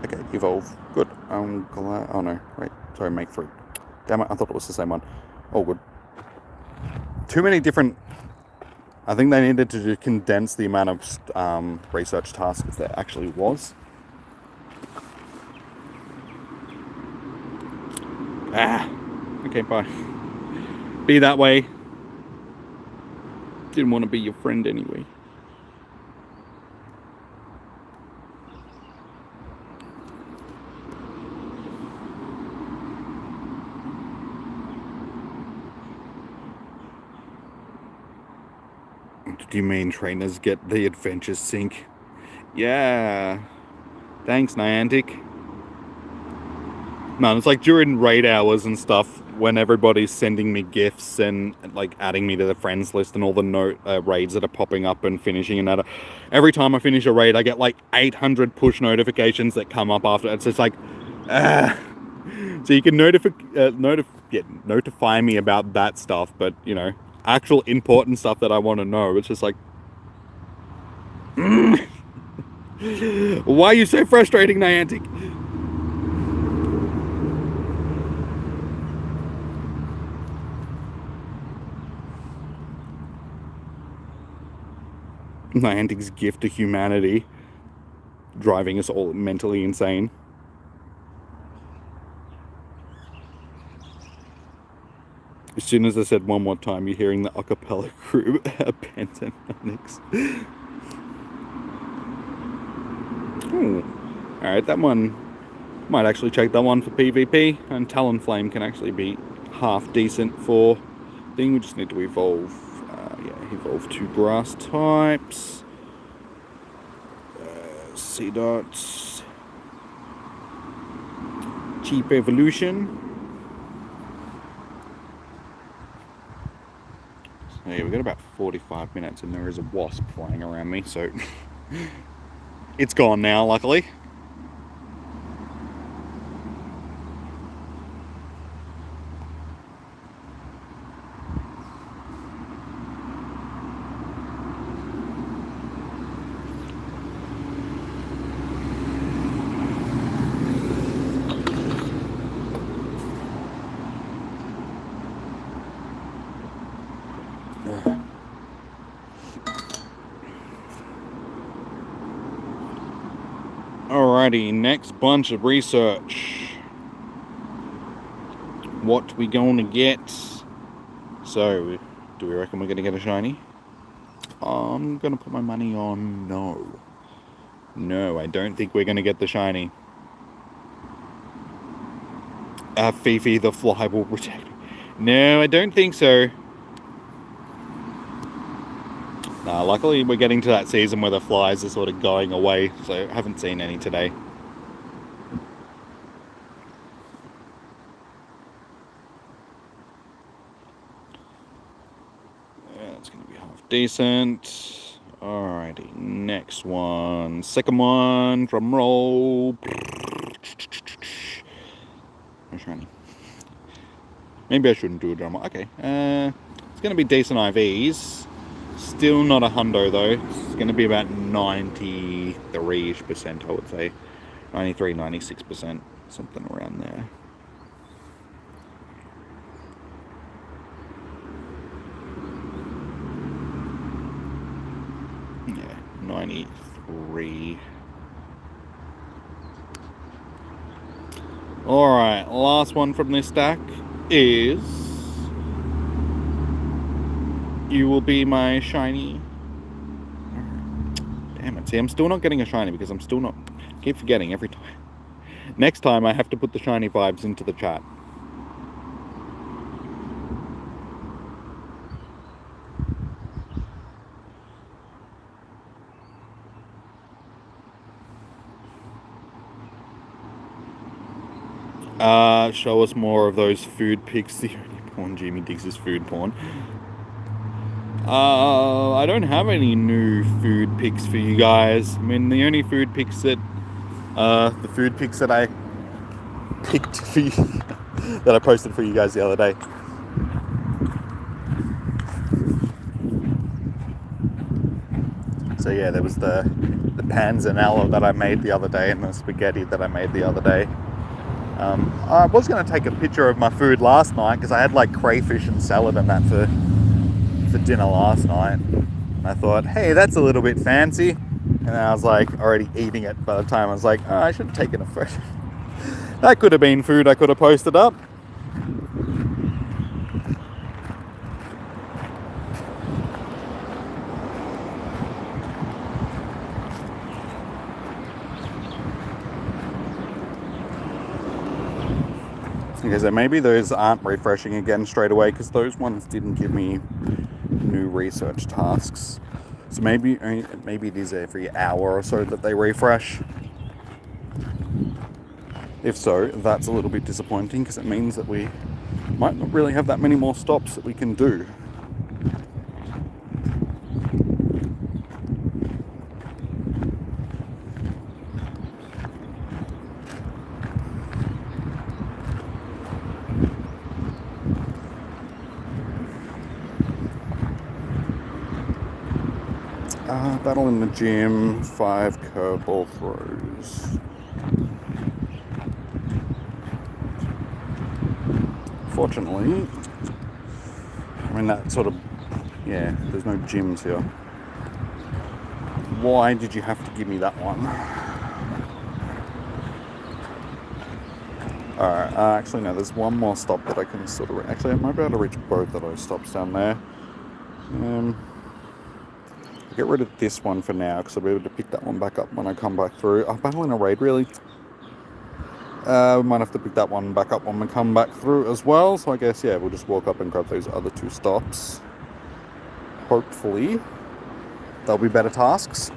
Okay, evolve. Good. I'm glad. Oh no, wait. Sorry, make fruit. Damn it, I thought it was the same one. Oh, good. Too many different. I think they needed to condense the amount of research tasks there actually was. Ah. Okay, bye. Be that way. Didn't want to be your friend anyway. Do you mean trainers get the adventure sync? Yeah. Thanks, Niantic. No, it's like during raid hours and stuff when everybody's sending me gifts and like adding me to the friends list and all the raids that are popping up and finishing another. Every time I finish a raid, I get like 800 push notifications that come up after. It's just like, so you can notify me about that stuff, but you know, actual important stuff that I want to know. It's just like, why are you so frustrating, Niantic? Niantic's gift to humanity, driving us all mentally insane. As soon as I said one more time, you're hearing the acapella crew pentatonics. Alright, that one might actually check that one for PvP, and Talonflame can actually be half decent for thing. We just need to evolve. Evolve 2 grass types. Sea dots. Cheap evolution. So yeah, we've got about 45 minutes and there is a wasp flying around me, so it's gone now, luckily. Alrighty, next bunch of research. What we gonna get? So, do we reckon we're gonna get a shiny? I'm gonna put my money on no. No, I don't think we're gonna get the shiny. Fifi the fly will protect me. No, I don't think so. Nah, luckily we're getting to that season where the flies are sort of going away, so I haven't seen any today. Yeah, it's going to be half decent. Alrighty, next one. Second one, drum roll. No shiny. Maybe I shouldn't do a drum roll. Okay, it's going to be decent IVs. Still not a hundo though. It's going to be about 93-ish%, I would say. 93, 96%, something around there. Yeah, 93. Alright, last one from this stack is... You will be my shiny. Damn it. See, I'm still not getting a shiny because I'm still not... keep forgetting every time. Next time I have to put the shiny vibes into the chat. Show us more of those food pics. The only porn Jimmy digs is food porn. I don't have any new food pics for you guys. I mean, the only food pics that the food pics that I picked for you, that I posted for you guys the other day. So yeah, there was the panzanella that I made the other day and the spaghetti that I made the other day. I was going to take a picture of my food last night because I had like crayfish and salad and that for dinner last night. And I thought, hey, that's a little bit fancy. And I was like already eating it by the time I was like, oh, I should have taken a photo. That could have been food I could have posted up. Okay, so maybe those aren't refreshing again straight away because those ones didn't give me new research tasks. So maybe it is every hour or so that they refresh. If so, that's a little bit disappointing because it means that we might not really have that many more stops that we can do. Battle in the gym, 5 curveball throws. Fortunately, I mean that sort of, yeah, there's no gyms here. Why did you have to give me that one? Alright, actually no, there's one more stop that I can sort of, actually I might be able to reach both of those stops down there. Get rid of this one for now because I'll be able to pick that one back up when I come back through. Oh, battle in a raid, really? We might have to pick that one back up when we come back through as well. So I guess, yeah, we'll just walk up and grab those other 2 stops. Hopefully, they'll be better tasks.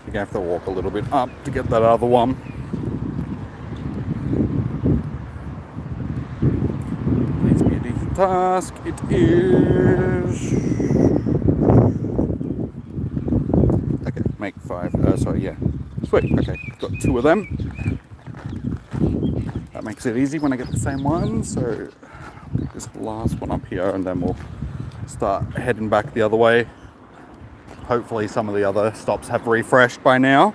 You're going to have to walk a little bit up to get that other one. Please be a decent task. It is. Okay, make 5. Sorry, yeah. Sweet. Okay, got 2 of them. That makes it easy when I get the same one. So this last one up here, and then we'll start heading back the other way. Hopefully some of the other stops have refreshed by now.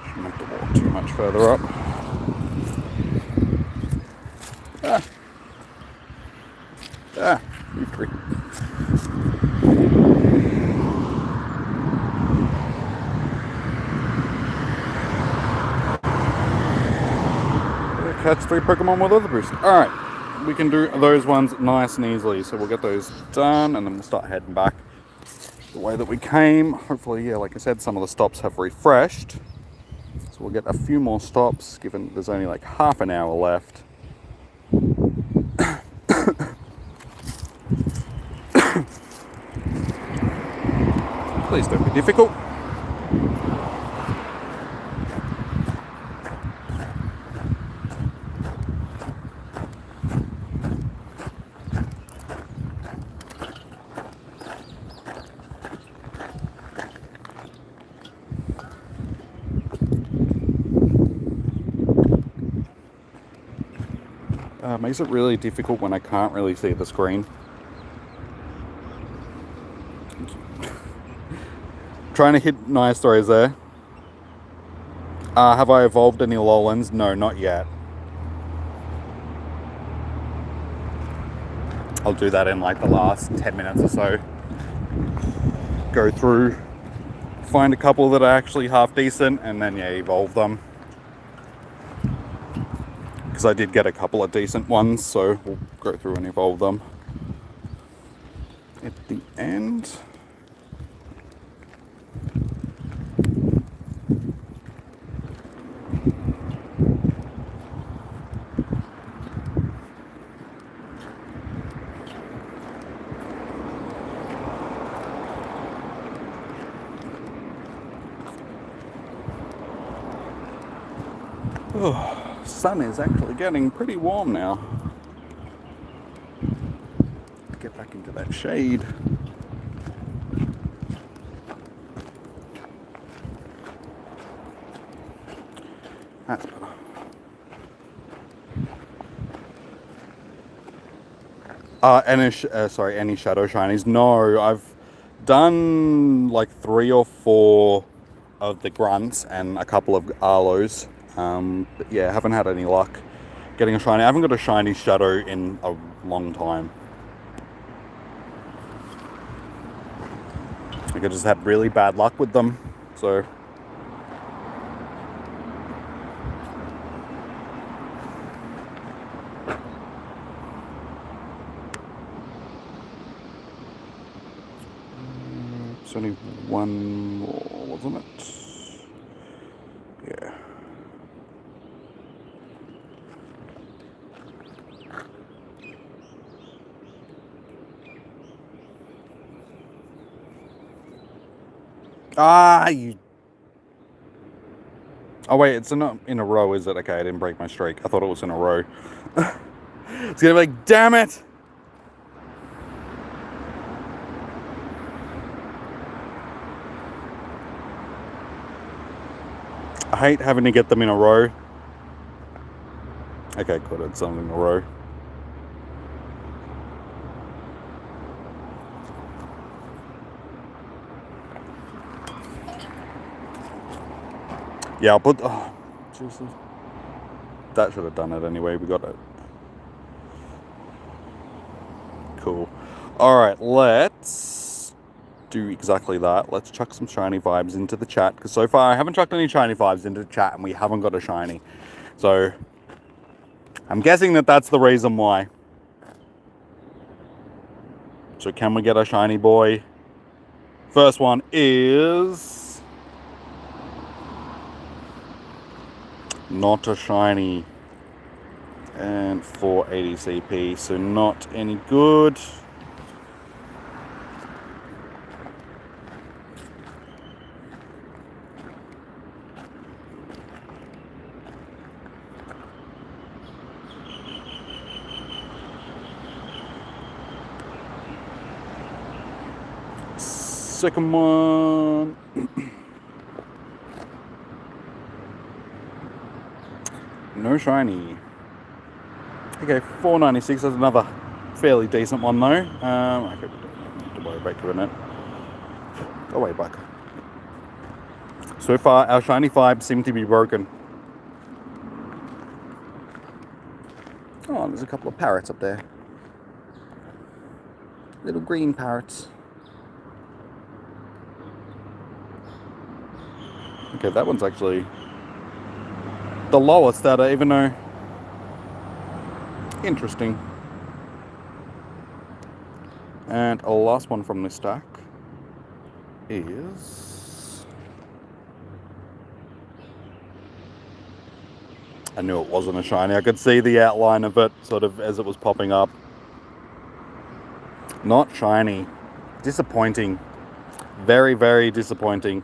Shouldn't have to walk too much further up. Victory. Catch 3 Pokemon with Other Boost. Alright, we can do those ones nice and easily. So we'll get those done and then we'll start heading back the way that we came. Hopefully, yeah, like I said, some of the stops have refreshed. So we'll get a few more stops, given there's only like half an hour left. Please don't be difficult. Makes it really difficult when I can't really see the screen. Trying to hit nice throws there. Have I evolved any Lolans? No, not yet. I'll do that in like the last 10 minutes or so. Go through, find a couple that are actually half decent, and then yeah, evolve them. because I did get a couple of decent ones, so we'll go through and evolve them at the end. Oh, sun is actually getting pretty warm now. Get back into that shade. That's better. Any shadow shinies? No, I've done like 3 or 4 of the grunts and a couple of Arlos. But yeah, haven't had any luck getting a shiny. I haven't got a shiny shadow in a long time. Like I just had really bad luck with them, so. It's only one more, wasn't it? Yeah. Ah, you... Oh wait, it's not in a row, is it? Okay, I didn't break my streak. I thought it was in a row. It's gonna be like, damn it! I hate having to get them in a row. Okay, good, it's something in a row. Yeah, I'll put... Oh, seriously. That should have done it anyway, we got it. Cool. Alright, let's do exactly that. Let's chuck some shiny vibes into the chat, because so far I haven't chucked any shiny vibes into the chat and we haven't got a shiny. So, I'm guessing that that's the reason why. So can we get a shiny boy? First one is... not a shiny. And 480 CP, so not any good. Second one. No shiny. Okay, 496. That's another fairly decent one though. Okay, we don't need to worry about doing it. Go away, buck. So far, our shiny vibes seem to be broken. Oh, there's a couple of parrots up there. Little green parrots. Okay, that one's actually the lowest out of, even though... Interesting. And a last one from this stack is... I knew it wasn't a shiny. I could see the outline of it sort of as it was popping up. Not shiny. Disappointing. Very, very disappointing.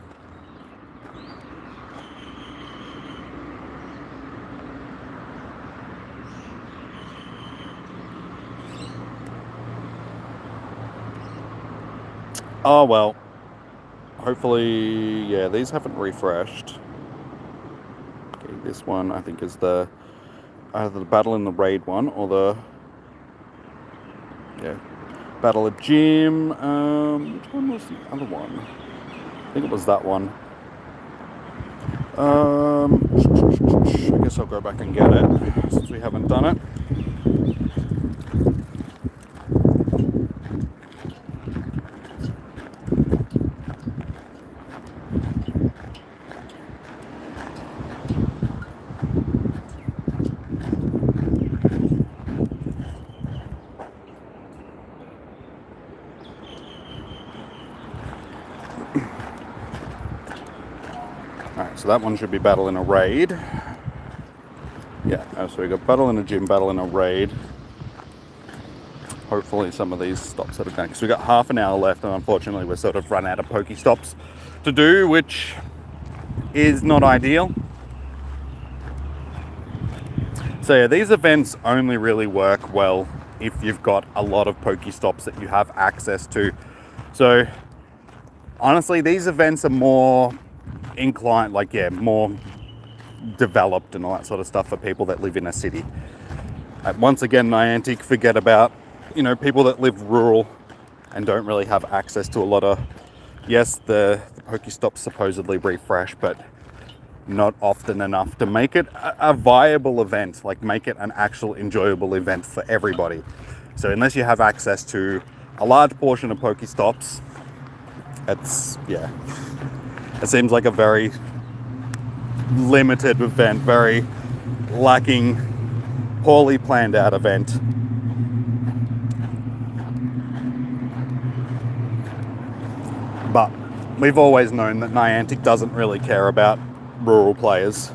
Oh well. Hopefully, yeah, these haven't refreshed. Okay, this one I think is the either the Battle in the Raid one or the Battle of Gym. Which one was the other one? I think it was that one. I guess I'll go back and get it since we haven't done it. so that one should be battle in a raid. Yeah, so we got battle in a gym, battle in a raid. Hopefully some of these stops that are going, because we've got half an hour left, and unfortunately we're sort of run out of Pokestops to do, which is not ideal. So yeah, these events only really work well if you've got a lot of Pokestops that you have access to. So honestly, these events are more inclined, like, yeah, more developed and all that sort of stuff for people that live in a city. Once again, Niantic forget about, you know, people that live rural and don't really have access to a lot of, yes, the Pokestops supposedly refresh, but not often enough to make it a viable event, like make it an actual enjoyable event for everybody. So unless you have access to a large portion of Pokestops, it's, yeah, it seems like a very limited event, very lacking, poorly planned out event. But we've always known that Niantic doesn't really care about rural players,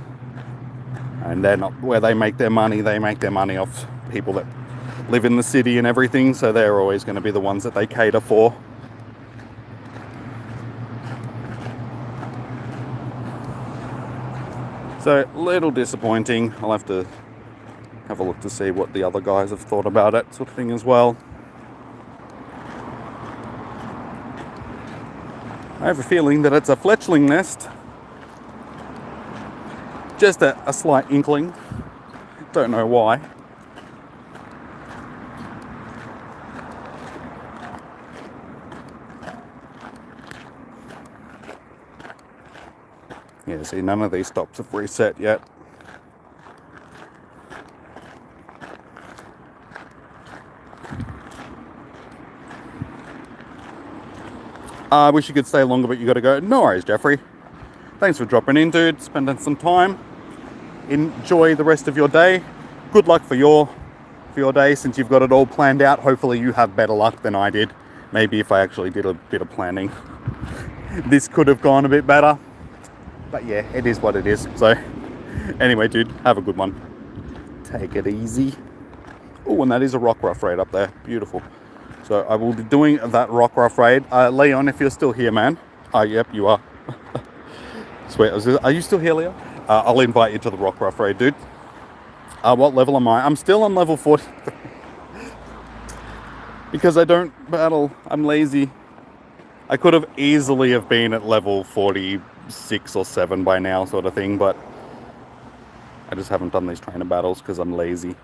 and they're not where they make their money. They make their money off people that live in the city and everything, so they're always going to be the ones that they cater for. So, a little disappointing. I'll have to have a look to see what the other guys have thought about it, sort of thing as well. I have a feeling that it's a fletchling nest. Just a slight inkling. Don't know why. Yeah, see, none of these stops have reset yet. I wish you could stay longer, but you got to go. No worries, Jeffrey. Thanks for dropping in, dude. Spending some time. Enjoy the rest of your day. Good luck for your day, since you've got it all planned out. Hopefully you have better luck than I did. Maybe if I actually did a bit of planning, this could have gone a bit better. But yeah, it is what it is. So anyway, dude, have a good one. Take it easy. Oh, and that is a rock ruff raid up there. Beautiful. So I will be doing that rock ruff raid. Leon, if you're still here, man. Yep, you are. Sweet. Are you still here, Leon? I'll invite you to the rock ruff raid, dude. What level am I? I'm still on level 40. Because I don't battle. I'm lazy. I could have easily have been at level 46 or 7 by now, sort of thing, but I just haven't done these trainer battles because I'm lazy.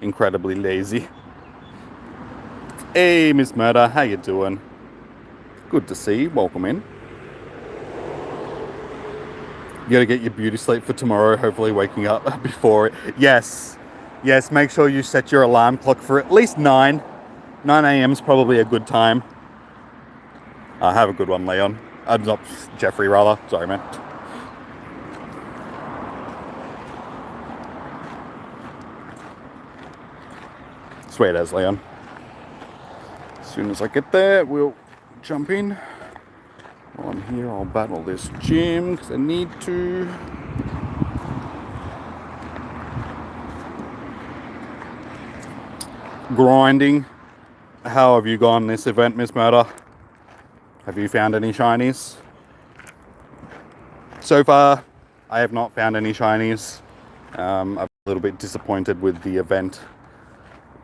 Incredibly lazy. Hey, Miss Murder, how you doing? Good to see you. Welcome in. You gotta get your beauty sleep for tomorrow, hopefully waking up before it. Yes, make sure you set your alarm clock for at least 9. 9 a.m. is probably a good time. Have a good one, Leon. Not Jeffrey, rather. Sorry, man. Sweet as, Leon. As soon as I get there, we'll jump in. While I'm here, I'll battle this gym, because I need to. Grinding. How have you gone this event, Miss Murder? Have you found any shinies? So far, I have not found any shinies. I'm a little bit disappointed with the event,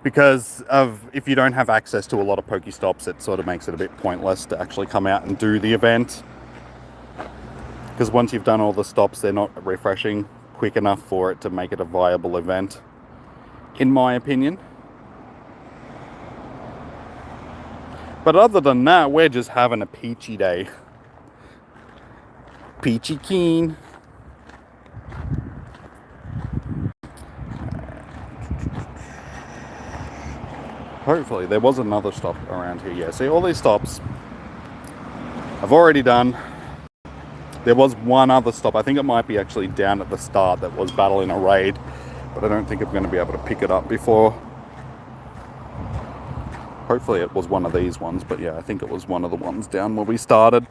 because of, if you don't have access to a lot of Pokestops, it sort of makes it a bit pointless to actually come out and do the event. Because once you've done all the stops, they're not refreshing quick enough for it to make it a viable event, in my opinion. But other than that, we're just having a peachy day. Peachy keen. Hopefully, there was another stop around here. Yeah, see, all these stops I've already done. There was one other stop. I think it might be actually down at the start that was battle in a raid, but I don't think I'm going to be able to pick it up before. Hopefully it was one of these ones, but yeah, I think it was one of the ones down where we started.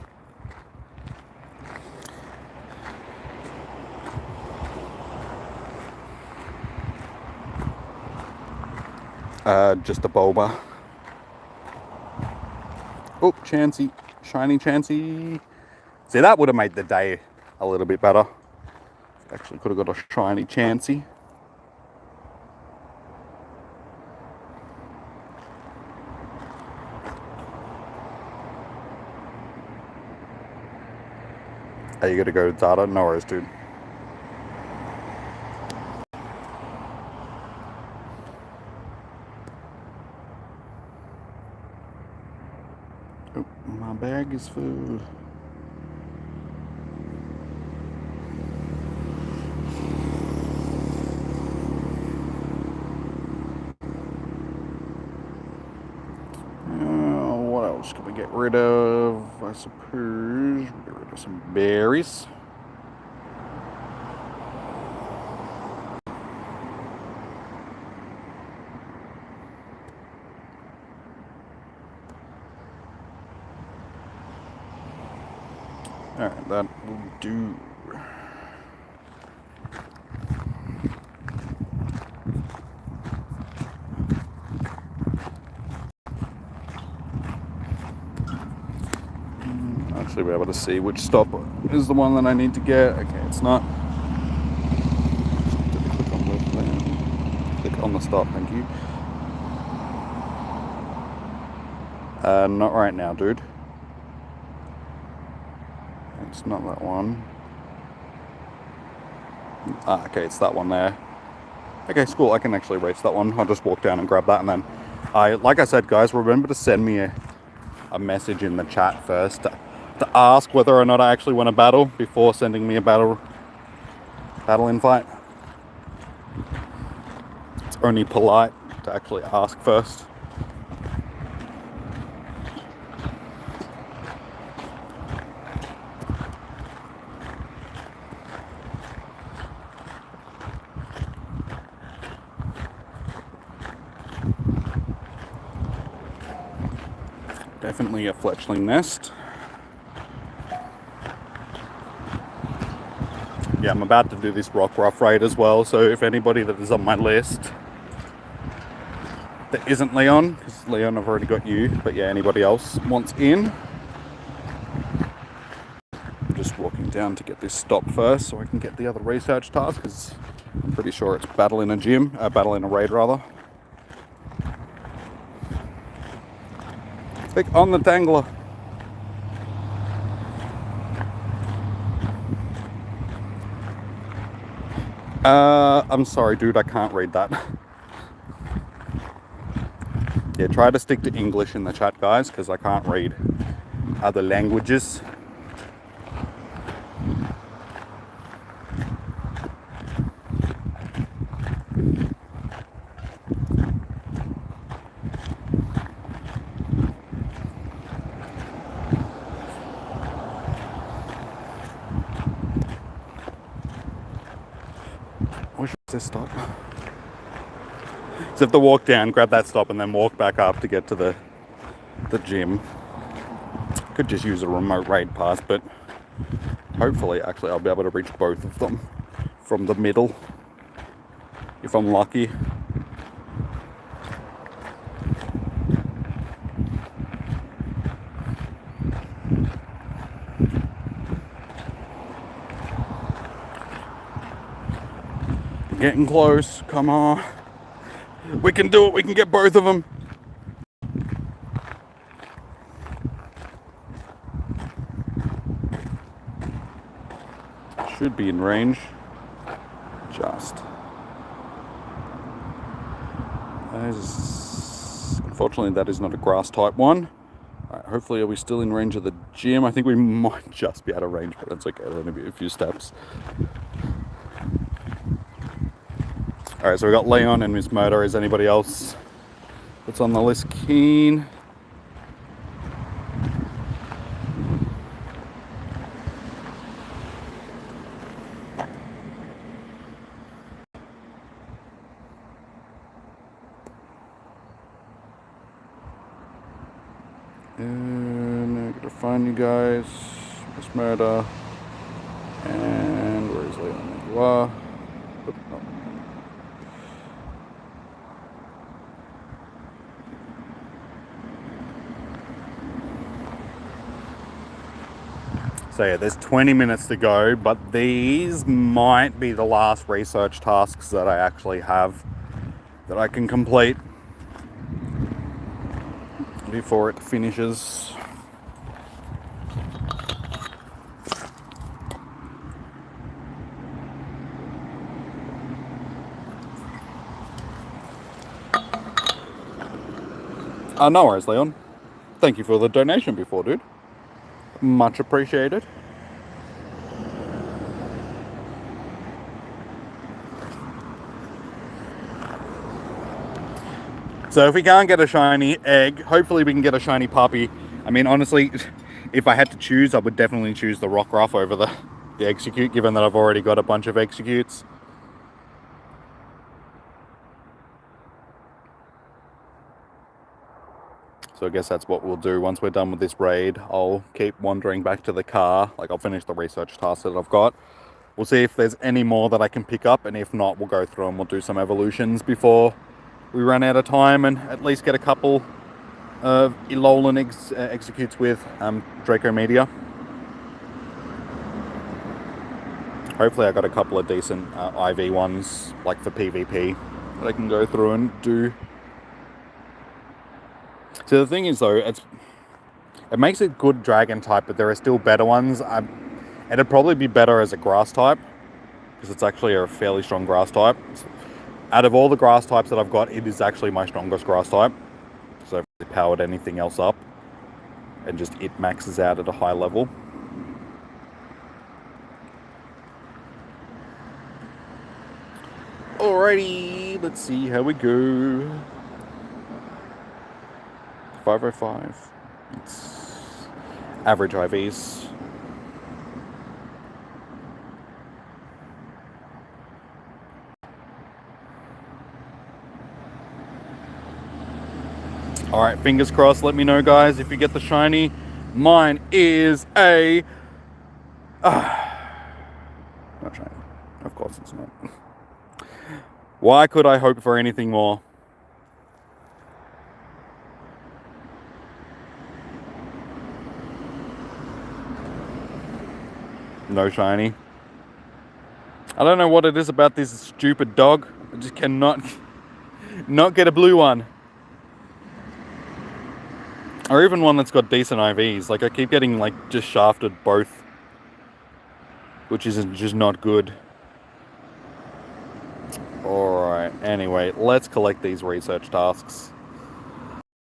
Just a Bulba. Oh, Chansey. Shiny Chansey. See, that would have made the day a little bit better. Actually could have got a shiny Chansey. Are you gonna go to data? No worries, dude. Oh, my bag is full. What else can we get rid of? I suppose get rid of some berries. Alright, that will do. Actually be able to see which stop is the one that I need to get. Okay, it's not. Click on the stop, thank you. Not right now, dude. It's not that one. Okay, it's that one there. Okay, it's cool. I can actually race that one. I'll just walk down and grab that, and then like I said, guys, remember to send me a message in the chat first to ask whether or not I actually want to battle before sending me a battle invite. It's only polite to actually ask first. Definitely a fletchling nest. Yeah, I'm about to do this rock rough raid as well, so if anybody that is on my list that isn't Leon, because Leon, I've already got you, but yeah, anybody else wants in, I'm just walking down to get this stop first so I can get the other research task, because I'm pretty sure it's battle in a gym, battle in a raid rather. Click on the dangler. I'm sorry, dude, I can't read that. Yeah, try to stick to English in the chat, guys, because I can't read other languages. Where's this stop? So have to walk down, grab that stop, and then walk back up to get to the gym. Could just use a remote raid pass, but hopefully, actually, I'll be able to reach both of them from the middle, if I'm lucky. Getting close, come on. We can do it, we can get both of them. Should be in range. Just. Unfortunately, that is not a grass type one. Alright, hopefully, are we still in range of the gym? I think we might just be out of range, but that's okay. There'll only be a few steps. Alright, so we got Leon and Miss Murder. Is anybody else that's on the list keen? And I'm gonna find you guys. Miss Murder. And where is Leon? There you are. So yeah, there's 20 minutes to go, but these might be the last research tasks that I actually have that I can complete before it finishes. No worries, Leon. Thank you for the donation before, dude. Much appreciated. So if we can't get a shiny egg, hopefully we can get a shiny puppy. I mean, honestly, if I had to choose, I would definitely choose the Rockruff over the Exeggcute, given that I've already got a bunch of Exeggcutes. So I guess that's what we'll do. Once we're done with this raid, I'll keep wandering back to the car. Like, I'll finish the research task that I've got. We'll see if there's any more that I can pick up, and if not, we'll go through and we'll do some evolutions before we run out of time and at least get a couple of Alolan Exeggcutes with Draco Media. Hopefully I got a couple of decent IV ones, like for PvP, that I can go through and do. So the thing is though, it makes it good dragon type, but there are still better ones. It'd probably be better as a grass type, because it's actually a fairly strong grass type. Out of all the grass types that I've got, it is actually my strongest grass type. So I've really powered anything else up, and just it maxes out at a high level. Alrighty, let's see how we go. 505. It's average IVs. Alright, fingers crossed. Let me know, guys, if you get the shiny. Mine is a... not shiny. Of course it's not. Why could I hope for anything more? No shiny. I don't know what it is about this stupid dog. I just cannot not get a blue one. Or even one that's got decent IVs. Like, I keep getting, like, just shafted both, which is just not good. Alright, anyway, let's collect these research tasks.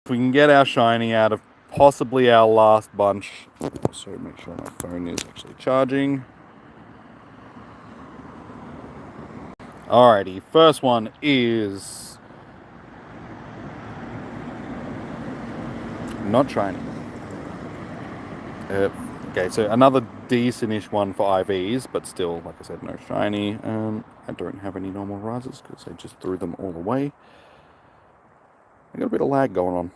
If we can get our shiny out of possibly our last bunch. So make sure my phone is actually charging. Alrighty, first one is... not shiny. Okay, so another decentish one for IVs, but still, like I said, no shiny. I don't have any normal rises because I just threw them all away. I got a bit of lag going on.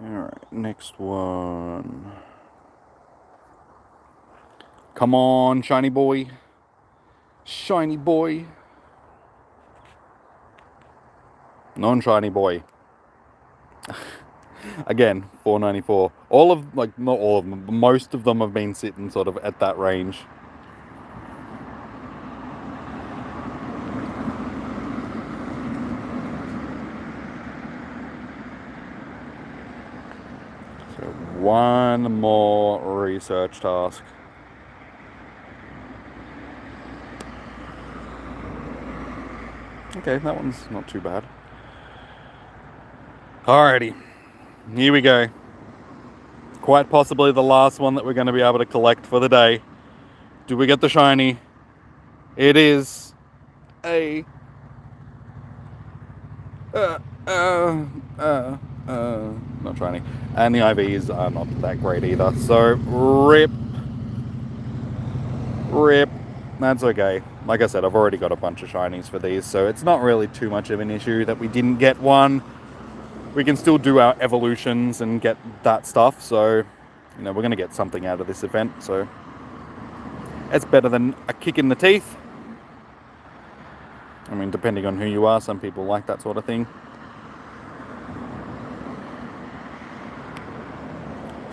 Alright, next one. Come on, shiny boy. Shiny boy. Non-shiny boy. Again, 494. All of, like, not all of them, but most of them have been sitting sort of at that range. So one more research task. Okay, that one's not too bad. Alrighty, here we go. Quite possibly the last one that we're going to be able to collect for the day. Do we get the shiny? It is a... not shiny. And the IVs are not that great either. So, rip. Rip. That's okay. Like I said, I've already got a bunch of shinies for these, so it's not really too much of an issue that we didn't get one. We can still do our evolutions and get that stuff, so, you know, we're going to get something out of this event, so It's better than a kick in the teeth. I mean, depending on who you are, some people like that sort of thing.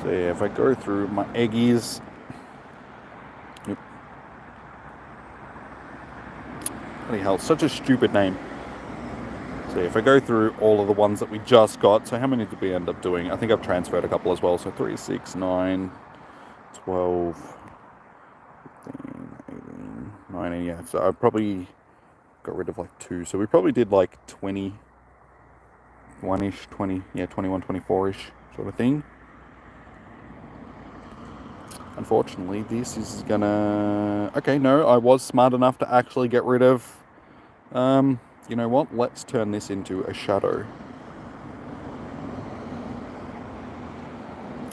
So yeah, if I go through my eggies... Yep. Bloody hell, such a stupid name. So if I go through all of the ones that we just got, so how many did we end up doing? I think I've transferred a couple as well. So 3, 6, 9, 12, 15, 18, 19, yeah. So I probably got rid of like 2. So we probably did like 21-ish, 20, yeah, 21, 24-ish sort of thing. Unfortunately, this is gonna... Okay, no, I was smart enough to actually get rid of... you know what? Let's turn this into a shadow.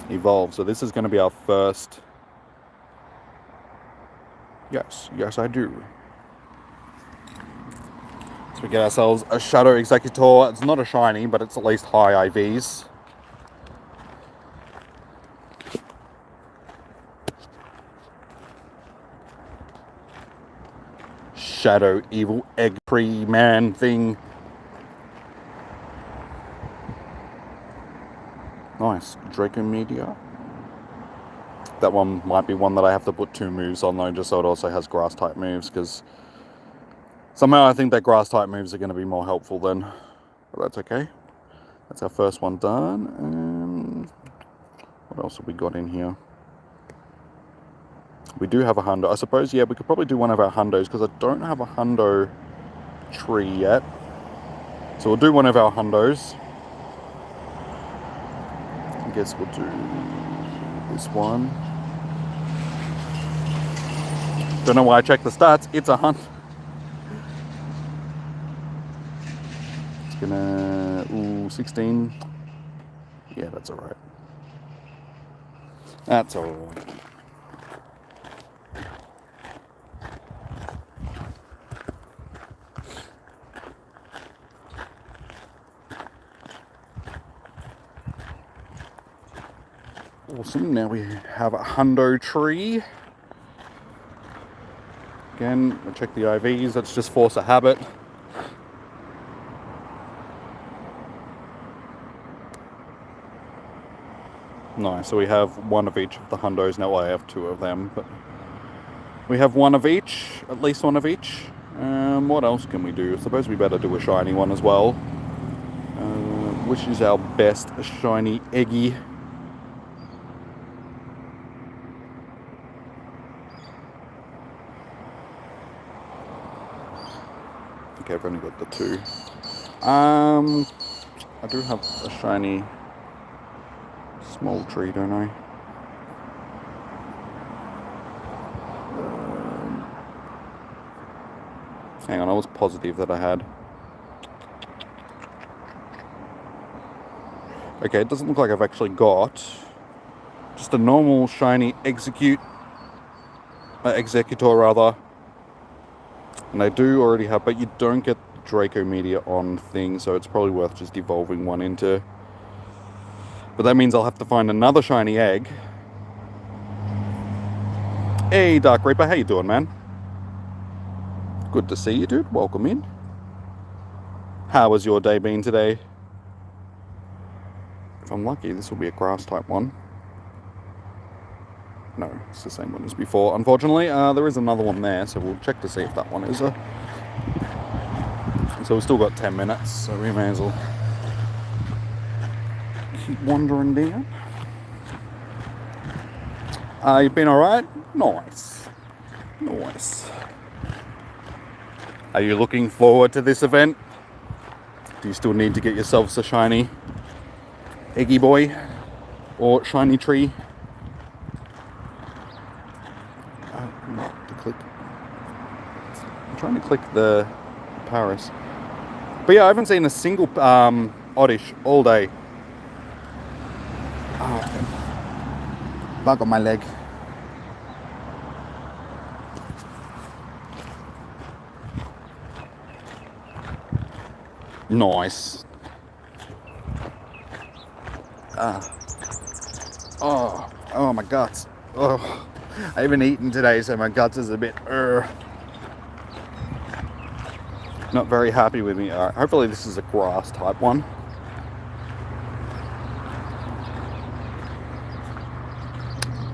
Evolve. So this is going to be our first... Yes, I do. So we get ourselves a Shadow Executor. It's not a shiny, but it's at least high IVs. Shadow Evil Egg Pre-Man thing. Nice. Draco Meteor. That one might be one that I have to put 2 moves on though, just so it also has grass type moves, because somehow I think that grass type moves are going to be more helpful then. But that's okay. That's our first one done. What else have we got in here? We do have a hundo. I suppose, yeah, we could probably do one of our hundos, because I don't have a hundo tree yet. So we'll do one of our hundos. I guess we'll do this one. Don't know why I checked the stats. It's a hunt. It's gonna... Ooh, 16. Yeah, that's alright. That's alright. Awesome, now we have a hundo tree. Again, we'll check the IVs, let's just force a habit. Nice, so we have one of each of the hundos. Now I have 2 of them, but we have one of each, at least one of each. What else can we do? I suppose we better do a shiny one as well. Which is our best shiny eggy? Okay, I've only got the 2. I do have a shiny small tree, don't I? Hang on, I was positive that I had. Okay, it doesn't look like I've actually got just a normal shiny Exeggcute, Executor rather. And I do already have, but you don't get Draco Meteor on thing, so it's probably worth just evolving one into. But that means I'll have to find another shiny egg. Hey, Dark Reaper, how you doing, man? Good to see you, dude. Welcome in. How has your day been today? If I'm lucky, this will be a grass type one. No, it's the same one as before. Unfortunately, there is another one there, so we'll check to see if that one is a... So we've still got 10 minutes, so we may as well keep wandering down. You've been alright? Nice. Nice. Are you looking forward to this event? Do you still need to get yourselves a shiny Eggy Boy or shiny tree? I'm trying to click the Paris. But yeah, I haven't seen a single Oddish all day. Oh, okay. Bug on my leg. Nice. Oh my guts. Oh. I haven't eaten today, so my guts is a bit not very happy with me. Alright, hopefully this is a grass type one.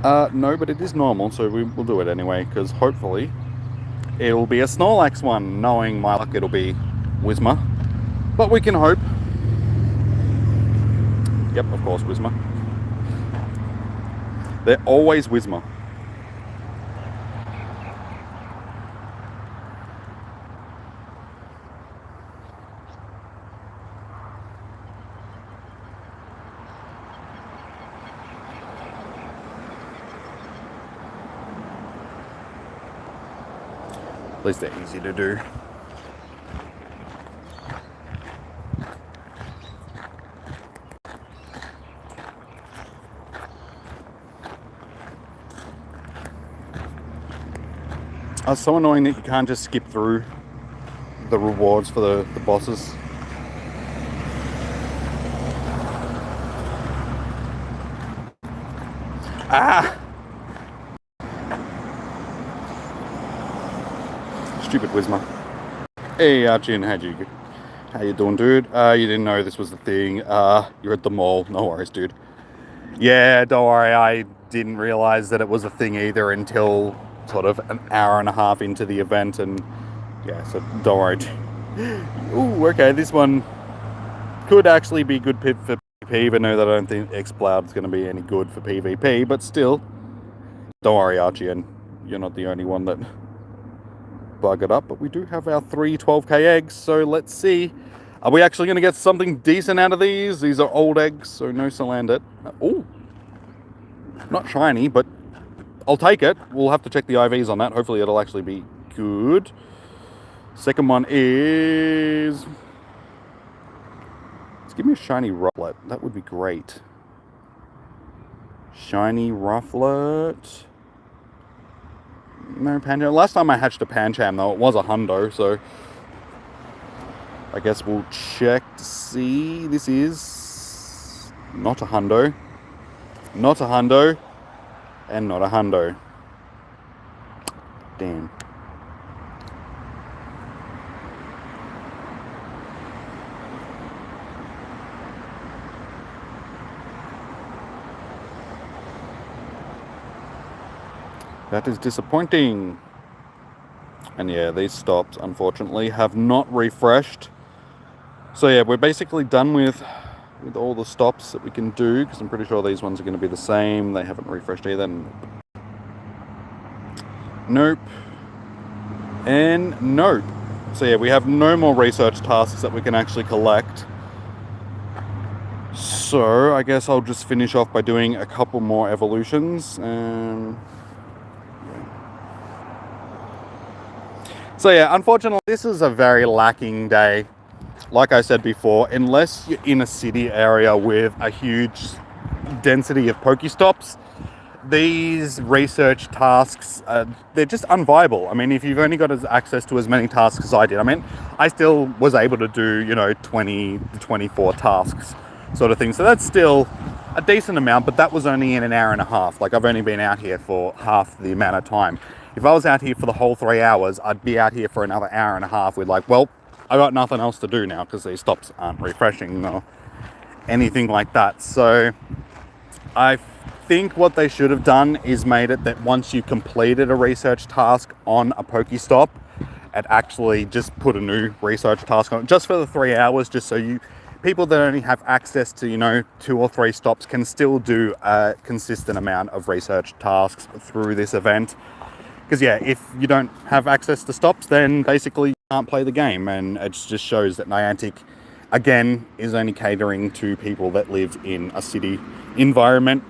No, but it is normal, so we'll do it anyway, because hopefully it'll be a Snorlax one. Knowing my luck, it'll be Whismur. But we can hope. Yep, of course, Whismur. They're always Whismur. At least they're easy to do. It's so annoying that you can't just skip through the rewards for the bosses. Ah! Stupid Whismur. Hey Arjun, how you doing, dude? You didn't know this was the thing. You're at the mall. No worries, dude. Yeah, don't worry. I didn't realize that it was a thing either until sort of an hour and a half into the event, and yeah, so don't worry. Ooh, okay, this one could actually be good for PvP, even though I don't think X-Cloud is going to be any good for PvP, but still, don't worry, Archie, and you're not the only one that buggered up, but we do have our 3 12k eggs, so let's see. Are we actually going to get something decent out of these? These are old eggs, so no Salandit. Oh, not shiny, but I'll take it. We'll have to check the IVs on that. Hopefully it'll actually be good. Second one is... let's give me a shiny Rufflet. That would be great. Shiny Rufflet. No Pancham. Last time I hatched a Pancham, though, it was a hundo, so I guess we'll check to see. This is not a hundo. Not a hundo. And not a hundo. Damn. That is disappointing. And yeah, these stops, unfortunately, have not refreshed. So yeah, we're basically done with all the stops that we can do, because I'm pretty sure these ones are going to be the same. They haven't refreshed either. Nope. And nope. So yeah, we have no more research tasks that we can actually collect. So I guess I'll just finish off by doing a couple more evolutions. So yeah, unfortunately, this is a very lacking day. Like I said before, unless you're in a city area with a huge density of Pokestops, these research tasks, they're just unviable. I mean, if you've only got access to as many tasks as I did, I mean, I still was able to do, 20 to 24 tasks sort of thing. So that's still a decent amount, but that was only in an hour and a half. Like, I've only been out here for half the amount of time. If I was out here for the whole 3 hours, I'd be out here for another hour and a half with like, well, I got nothing else to do now because these stops aren't refreshing or anything like that. So I think what they should have done is made it that once you completed a research task on a Pokestop, and actually just put a new research task on it just for the 3 hours, just so people that only have access to 2 or 3 stops can still do a consistent amount of research tasks through this event. Because yeah, if you don't have access to stops, then basically you can't play the game, and it just shows that Niantic, again, is only catering to people that live in a city environment,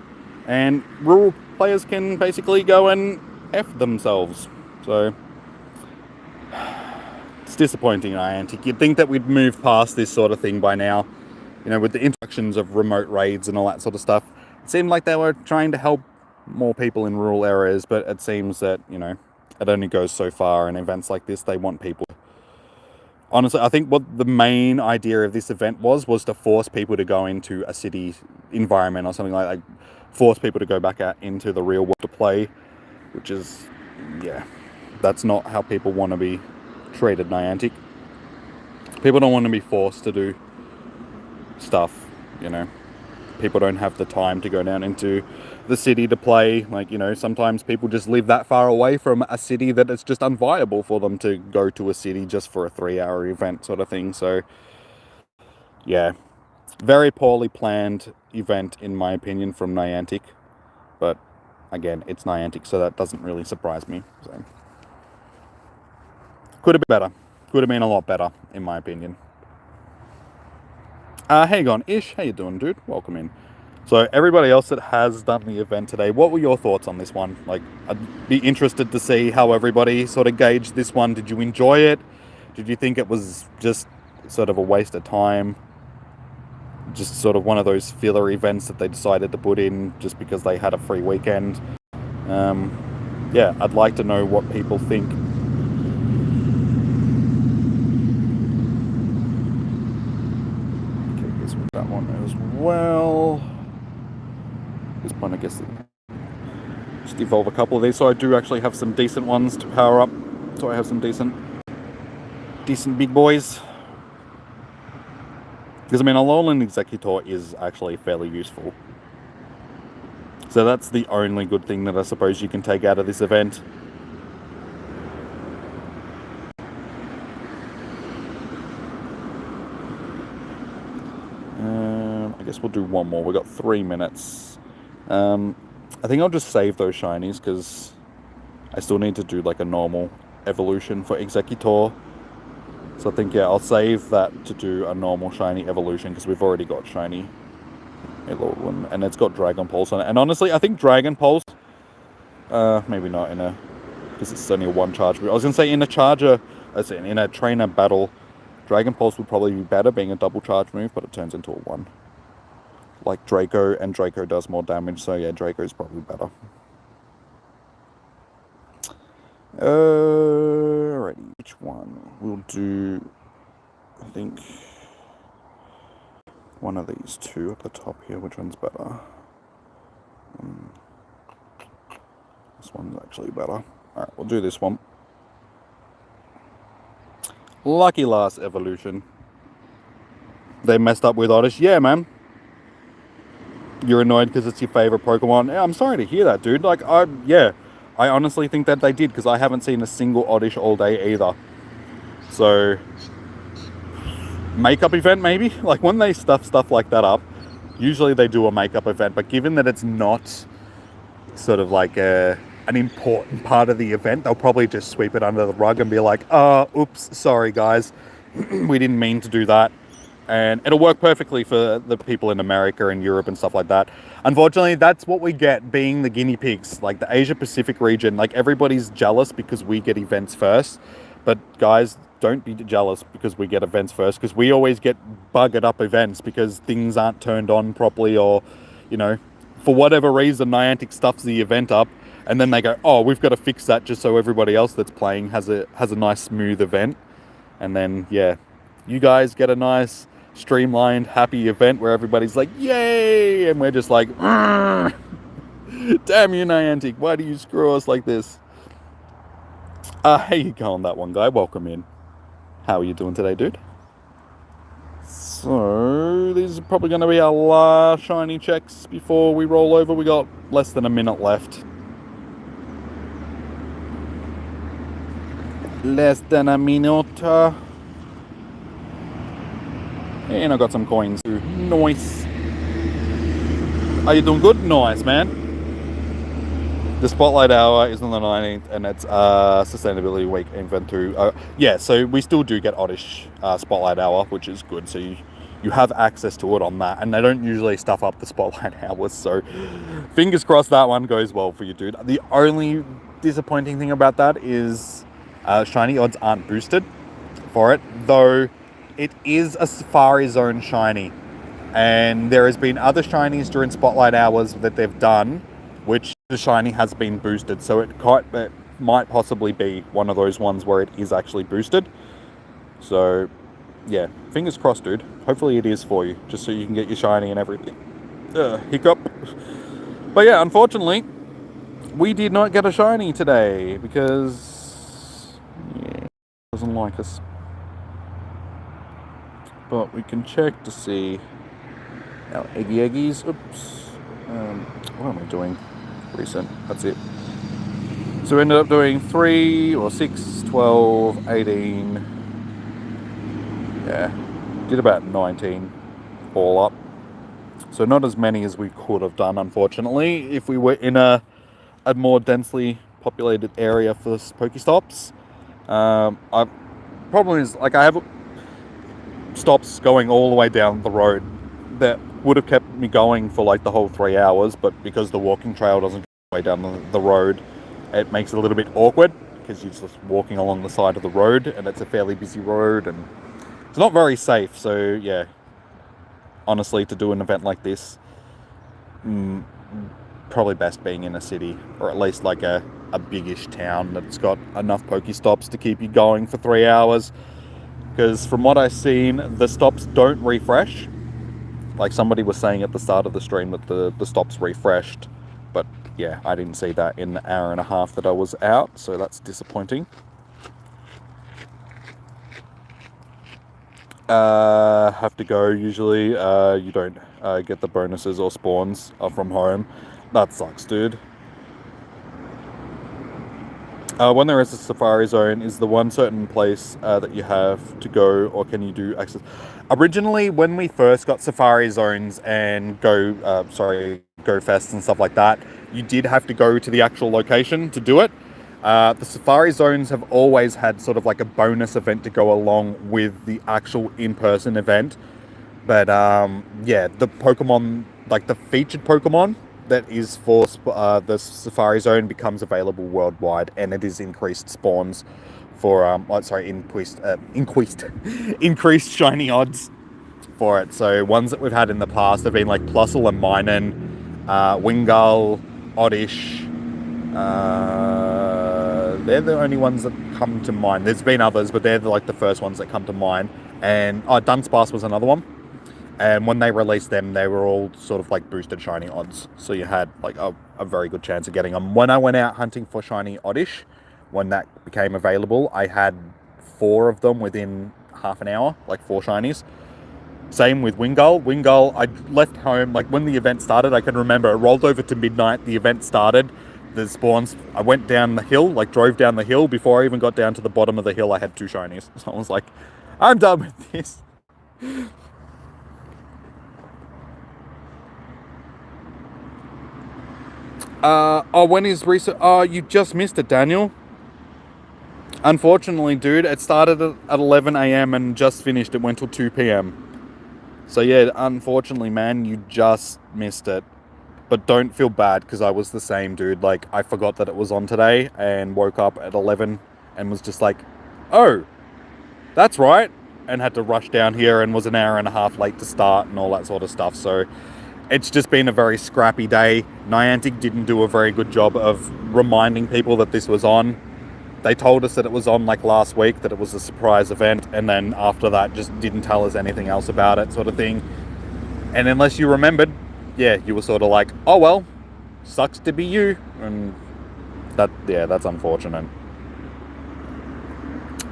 and rural players can basically go and F themselves. So it's disappointing, Niantic. You'd think that we'd move past this sort of thing by now, with the introductions of remote raids and all that sort of stuff. It seemed like they were trying to help more people in rural areas, but it seems that, it only goes so far. In events like this, they want people. Honestly, I think what the main idea of this event was to force people to go into a city environment or something like that. Force people to go back out into the real world to play which is, yeah, that's not how people want to be treated, Niantic. People don't want to be forced to do stuff, you know. People don't have the time to go down into the city to play. Like, you know, sometimes people just live that far away from a city that it's just unviable for them to go to a city just for a 3-hour event sort of thing. So, yeah, very poorly planned event in my opinion from Niantic. But again, it's Niantic, so that doesn't really surprise me. So, could have been better. Could have been a lot better, in my opinion. How you going, Ish? How you doing, dude? Welcome in. So everybody else that has done the event today, what were your thoughts on this one? Like, I'd be interested to see how everybody sort of gauged this one. Did you enjoy it? Did you think it was just sort of a waste of time? Just sort of one of those filler events that they decided to put in just because they had a free weekend? Yeah, I'd like to know what people think. Okay, guess with that one as well. At this point, I guess just evolve a couple of these, so I do actually have some decent ones to power up. So I have some decent big boys. Because I mean, Alolan Exeggutor is actually fairly useful. So that's the only good thing that I suppose you can take out of this event. I guess we'll do one more. We've got 3 minutes. I think I'll just save those shinies because I still need to do like a normal evolution for Exeggutor. So I think, yeah, I'll save that to do a normal shiny evolution because we've already got shiny Alolan and it's got Dragon Pulse on it. And honestly, I think Dragon Pulse, maybe not in a, because it's only a one charge. I was going to say in a charger, in a trainer battle, Dragon Pulse would probably be better being a double charge move, but it turns into a one. Like Draco, and Draco does more damage, so yeah, Draco is probably better. Alrighty, which one? We'll do, I think, one of these two at the top here. Which one's better? This one's actually better. Alright, we'll do this one. Lucky last evolution. They messed up with Oddish. Yeah, man. You're annoyed because it's your favorite Pokemon. Yeah, I'm sorry to hear that, dude. Like, I honestly think that they did because I haven't seen a single Oddish all day either. So, makeup event maybe? Like, when they stuff like that up, usually they do a makeup event. But given that it's not sort of like an important part of the event, they'll probably just sweep it under the rug and be like, oops, sorry guys. We didn't mean to do that. And it'll work perfectly for the people in America and Europe and stuff like that. Unfortunately, that's what we get being the guinea pigs. Like the Asia Pacific region, like everybody's jealous because we get events first. But guys, don't be jealous because we get events first, because we always get buggered up events because things aren't turned on properly, or, you know, for whatever reason, Niantic stuffs the event up and then they go, oh, we've got to fix that just so everybody else that's playing has a nice smooth event. And then, yeah, you guys get a nice streamlined, happy event where everybody's like, yay! And we're just like, damn you, Niantic, why do you screw us like this? How you going, that one guy? Welcome in. How are you doing today, dude? So, these are probably going to be our last shiny checks before we roll over. We got less than a minute left. Less than a minute. And I got some coins too. Nice. Are you doing good? Nice, man. The Spotlight Hour is on the 19th, and it's Sustainability Week event too. Yeah, so we still do get Oddish Spotlight Hour, which is good. So you have access to it on that, and they don't usually stuff up the Spotlight Hours. So fingers crossed that one goes well for you, dude. The only disappointing thing about that is shiny odds aren't boosted for it, though. It is a Safari Zone shiny, and there has been other shinies during Spotlight Hours that they've done, which the shiny has been boosted. So it might possibly be one of those ones where it is actually boosted. So, yeah, fingers crossed, dude. Hopefully it is for you, just so you can get your shiny and everything. Hiccup. But yeah, unfortunately, we did not get a shiny today because yeah, doesn't like us. But we can check to see our eggies. Oops. What am I doing? Recent. That's it. So we ended up doing 3 or 6, 12, 18. Yeah. Did about 19 all up. So not as many as we could have done, unfortunately, if we were in a more densely populated area for Pokestops. Problem is, like, I have stops going all the way down the road that would have kept me going for like the whole 3 hours, but because the walking trail doesn't go all the way down the road, it makes it a little bit awkward because you're just walking along the side of the road, and it's a fairly busy road, and it's not very safe. So yeah, honestly, to do an event like this, probably best being in a city, or at least like a biggish town that's got enough Pokestops to keep you going for 3 hours. Because from what I've seen, the stops don't refresh. Like somebody was saying at the start of the stream that the stops refreshed. But yeah, I didn't see that in the hour and a half that I was out, so that's disappointing. Have to go usually. You don't get the bonuses or spawns from home. That sucks, dude. When there is a safari zone, is the one certain place that you have to go, or can you do access? Originally, when we first got safari zones and Go Fest and stuff like that, you did have to go to the actual location to do it. The safari zones have always had sort of like a bonus event to go along with the actual in-person event. But yeah, the Pokemon, like the featured Pokemon that is for the Safari Zone becomes available worldwide, and it is increased spawns for increased shiny odds for it. So ones that we've had in the past have been like Plusle and Minun, Wingull, Oddish. They're the only ones that come to mind. There's been others, but they're like the first ones that come to mind. And Dunsparce was another one. And when they released them, they were all sort of like boosted shiny odds. So you had like a very good chance of getting them. When I went out hunting for shiny Oddish, when that became available, I had 4 of them within half an hour, like 4 shinies. Same with Wingull. Wingull, I left home, like when the event started, I can remember it rolled over to midnight, the event started, the spawns, I went down the hill, like drove down the hill. Before I even got down to the bottom of the hill, I had 2 shinies. So I was like, I'm done with this. When is research? You just missed it, Daniel. Unfortunately, dude, it started at 11 a.m. and just finished. It went till 2 p.m. So yeah, unfortunately, man, you just missed it. But don't feel bad, because I was the same, dude. Like, I forgot that it was on today and woke up at 11 and was just like, oh, that's right. And had to rush down here and was an hour and a half late to start and all that sort of stuff. So it's just been a very scrappy day. Niantic didn't do a very good job of reminding people that this was on. They told us that it was on like last week, that it was a surprise event, and then after that just didn't tell us anything else about it, sort of thing. And unless you remembered, yeah, you were sort of like, oh well, sucks to be you. And that's unfortunate.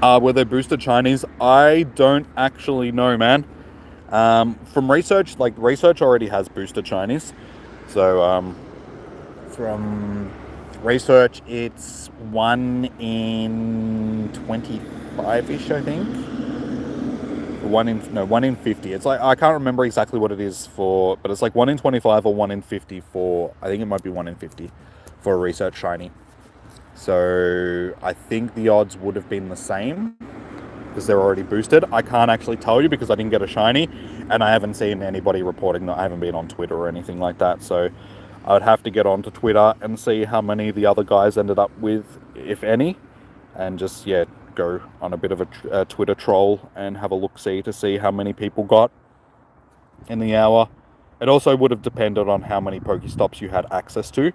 Were there boosted shinies? I don't actually know, man. From research, like research already has boosted shinies. So from research, it's 1 in 25-ish, I think. 1 in 50. It's like, I can't remember exactly what it is for, but it's like 1 in 25 or 1 in 50 for, I think it might be 1 in 50 for a research shiny. So I think the odds would have been the same, because they're already boosted. I can't actually tell you because I didn't get a shiny, and I haven't seen anybody reporting that. I haven't been on Twitter or anything like that, so I would have to get onto Twitter and see how many the other guys ended up with, if any, and just, yeah, go on a bit of a Twitter troll and have a look-see to see how many people got in the hour. It also would have depended on how many Pokestops you had access to.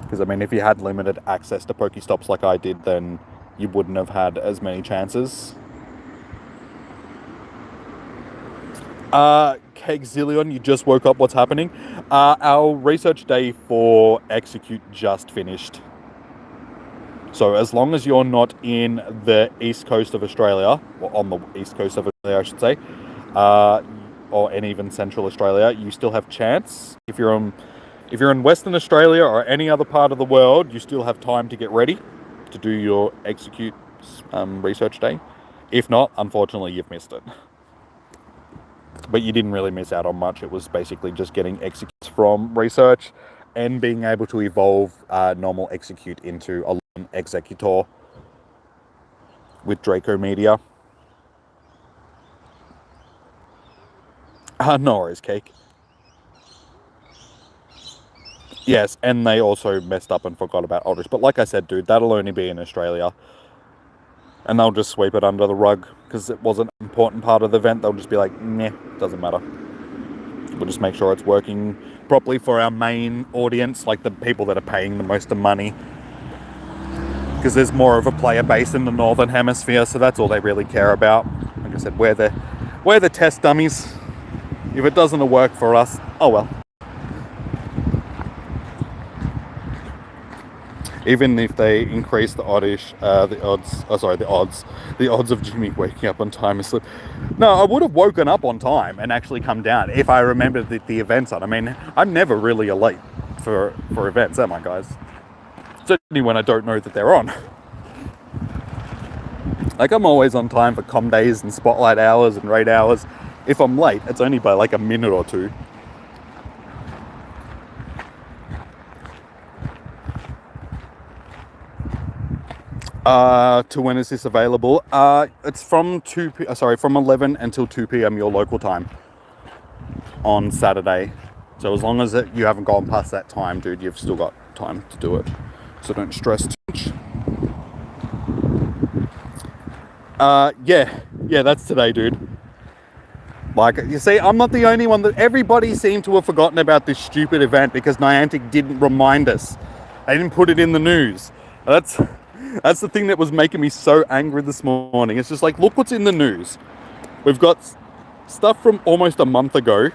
Because, I mean, if you had limited access to Pokestops like I did, then you wouldn't have had as many chances. Kegzillion, you just woke up, what's happening? Our research day for Exeggcute just finished. So as long as you're not in the east coast of Australia, or on the east coast of Australia, I should say, and even central Australia, you still have chance. If you're in Western Australia or any other part of the world, you still have time to get ready to do your Exeggcute research day. If not, unfortunately, you've missed it. But you didn't really miss out on much. It was basically just getting Exeggcutes from research and being able to evolve normal Exeggcute into a Exeggutor with Draco Media. No worries, Cake. Yes, and they also messed up and forgot about Aldrich. But like I said, dude, that'll only be in Australia. And they'll just sweep it under the rug because it wasn't an important part of the event. They'll just be like, nah, doesn't matter. We'll just make sure it's working properly for our main audience, like the people that are paying the most of money. Because there's more of a player base in the Northern Hemisphere, so that's all they really care about. Like I said, we're the test dummies. If it doesn't work for us, oh well. Even if they increase the odds of Jimmy waking up on time and sleep. No, I would have woken up on time and actually come down if I remembered that the event's on. I mean, I'm never really late for events, am I, guys? Certainly when I don't know that they're on. Like, I'm always on time for comm days and spotlight hours and raid hours. If I'm late, it's only by like a minute or two. To when is this available? It's from 11 until 2 p.m. your local time on Saturday. So as long as you haven't gone past that time, dude, you've still got time to do it. So don't stress too much. Yeah, that's today, dude. Like, you see, I'm not the only one. That everybody seemed to have forgotten about this stupid event because Niantic didn't remind us. They didn't put it in the news. That's the thing that was making me so angry this morning. It's just like, look what's in the news. We've got stuff from almost a month ago.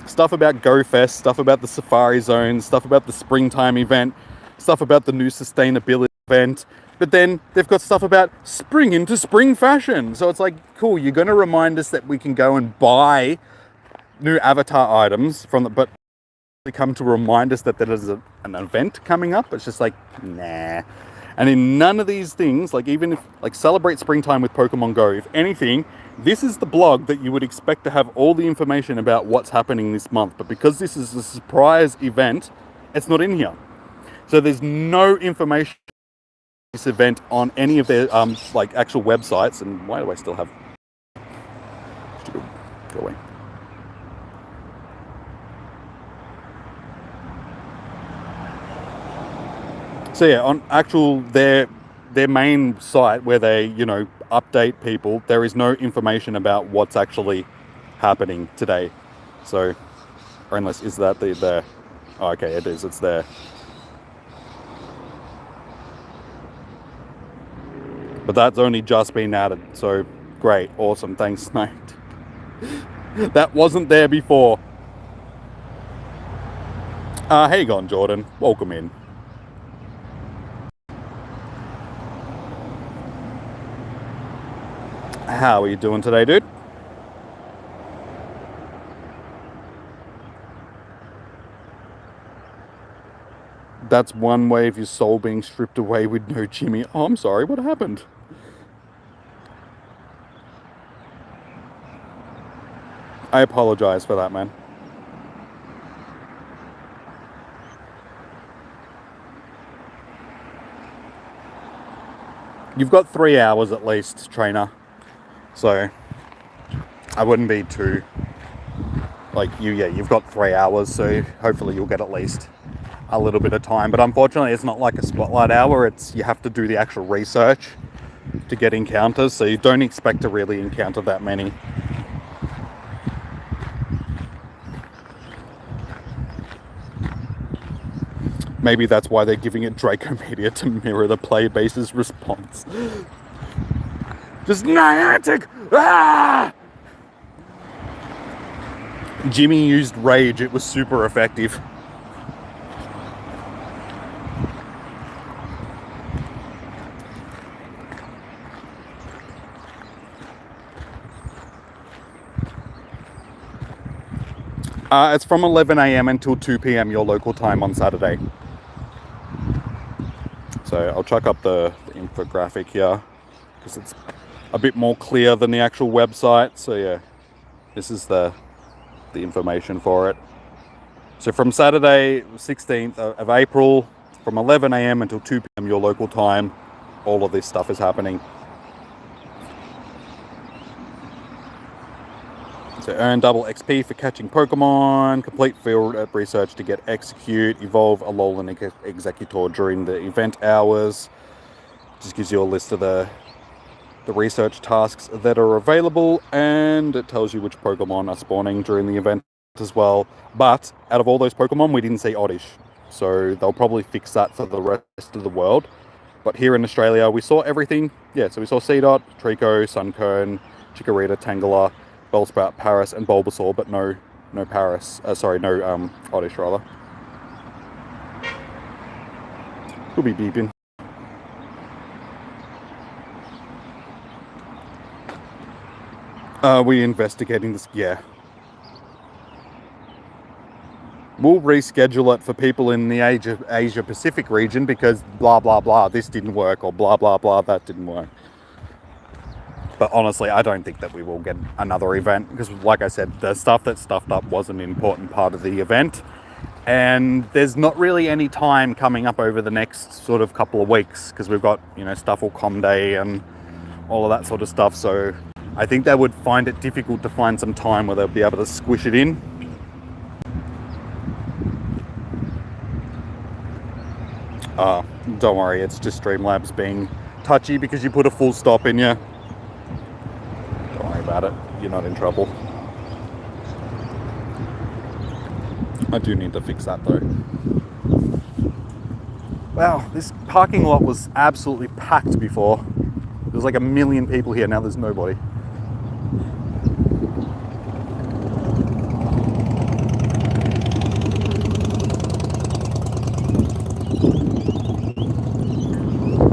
Stuff about GoFest, stuff about the Safari Zone, stuff about the springtime event, stuff about the new sustainability event. But then they've got stuff about spring into spring fashion. So it's like, cool, you're going to remind us that we can go and buy new avatar items but they come to remind us that there is an event coming up. It's just like, nah. And in none of these things, like even if, like, celebrate springtime with Pokemon Go, if anything, this is the blog that you would expect to have all the information about what's happening this month. But because this is a surprise event, it's not in here. So there's no information on this event on any of their like actual websites. And why do I still have... Go away. So yeah, on actual their main site where they, update people, there is no information about what's actually happening today. So, or unless, is that the oh, okay, it is, it's there. But that's only just been added, so great, awesome, thanks, mate. That wasn't there before. How you going, Jordan? Welcome in. How are you doing today, dude? That's one way of your soul being stripped away with no Jimmy. Oh, I'm sorry, what happened? I apologize for that, man. You've got 3 hours at least, trainer. So I wouldn't be too like you've got 3 hours, so hopefully you'll get at least a little bit of time. But unfortunately, it's not like a spotlight hour. It's you have to do the actual research to get encounters, so you don't expect to really encounter that many. Maybe that's why they're giving it Draco Media to mirror the player base's response. Just Niantic! Ah! Jimmy used rage. It was super effective. It's from 11 a.m. until 2 p.m. your local time on Saturday. So I'll chuck up the infographic here because it's a bit more clear than the actual website. So yeah, this is the information for it. So from Saturday 16th of April, from 11 a.m. until 2 p.m. your local time, all of this stuff is happening. So earn double XP for catching Pokemon, complete field research to get Exeggcute, evolve a Alolan Exeggutor during the event hours. Just gives you a list of the research tasks that are available, and it tells you which Pokemon are spawning during the event as well. But out of all those Pokemon, we didn't see Oddish, so they'll probably fix that for the rest of the world. But here in Australia, we saw everything. Yeah, so we saw Seedot, Trico, Sunkern, Chikorita, Tangela, Bellsprout, Paris, and Bulbasaur, but no Paris. No Oddish rather. We'll be beeping. We investigating this? Yeah. We'll reschedule it for people in the Asia Pacific region because blah blah blah this didn't work, or blah blah blah that didn't work. But honestly, I don't think that we will get another event because, like I said, the stuff that stuffed up was an important part of the event. And there's not really any time coming up over the next sort of couple of weeks because we've got, Stuffle Com Day and all of that sort of stuff. So I think they would find it difficult to find some time where they'll be able to squish it in. Don't worry, it's just Streamlabs being touchy because you put a full stop in you. Don't worry about it, you're not in trouble. I do need to fix that though. Wow, this parking lot was absolutely packed before. There's like 1 million people here, now there's nobody.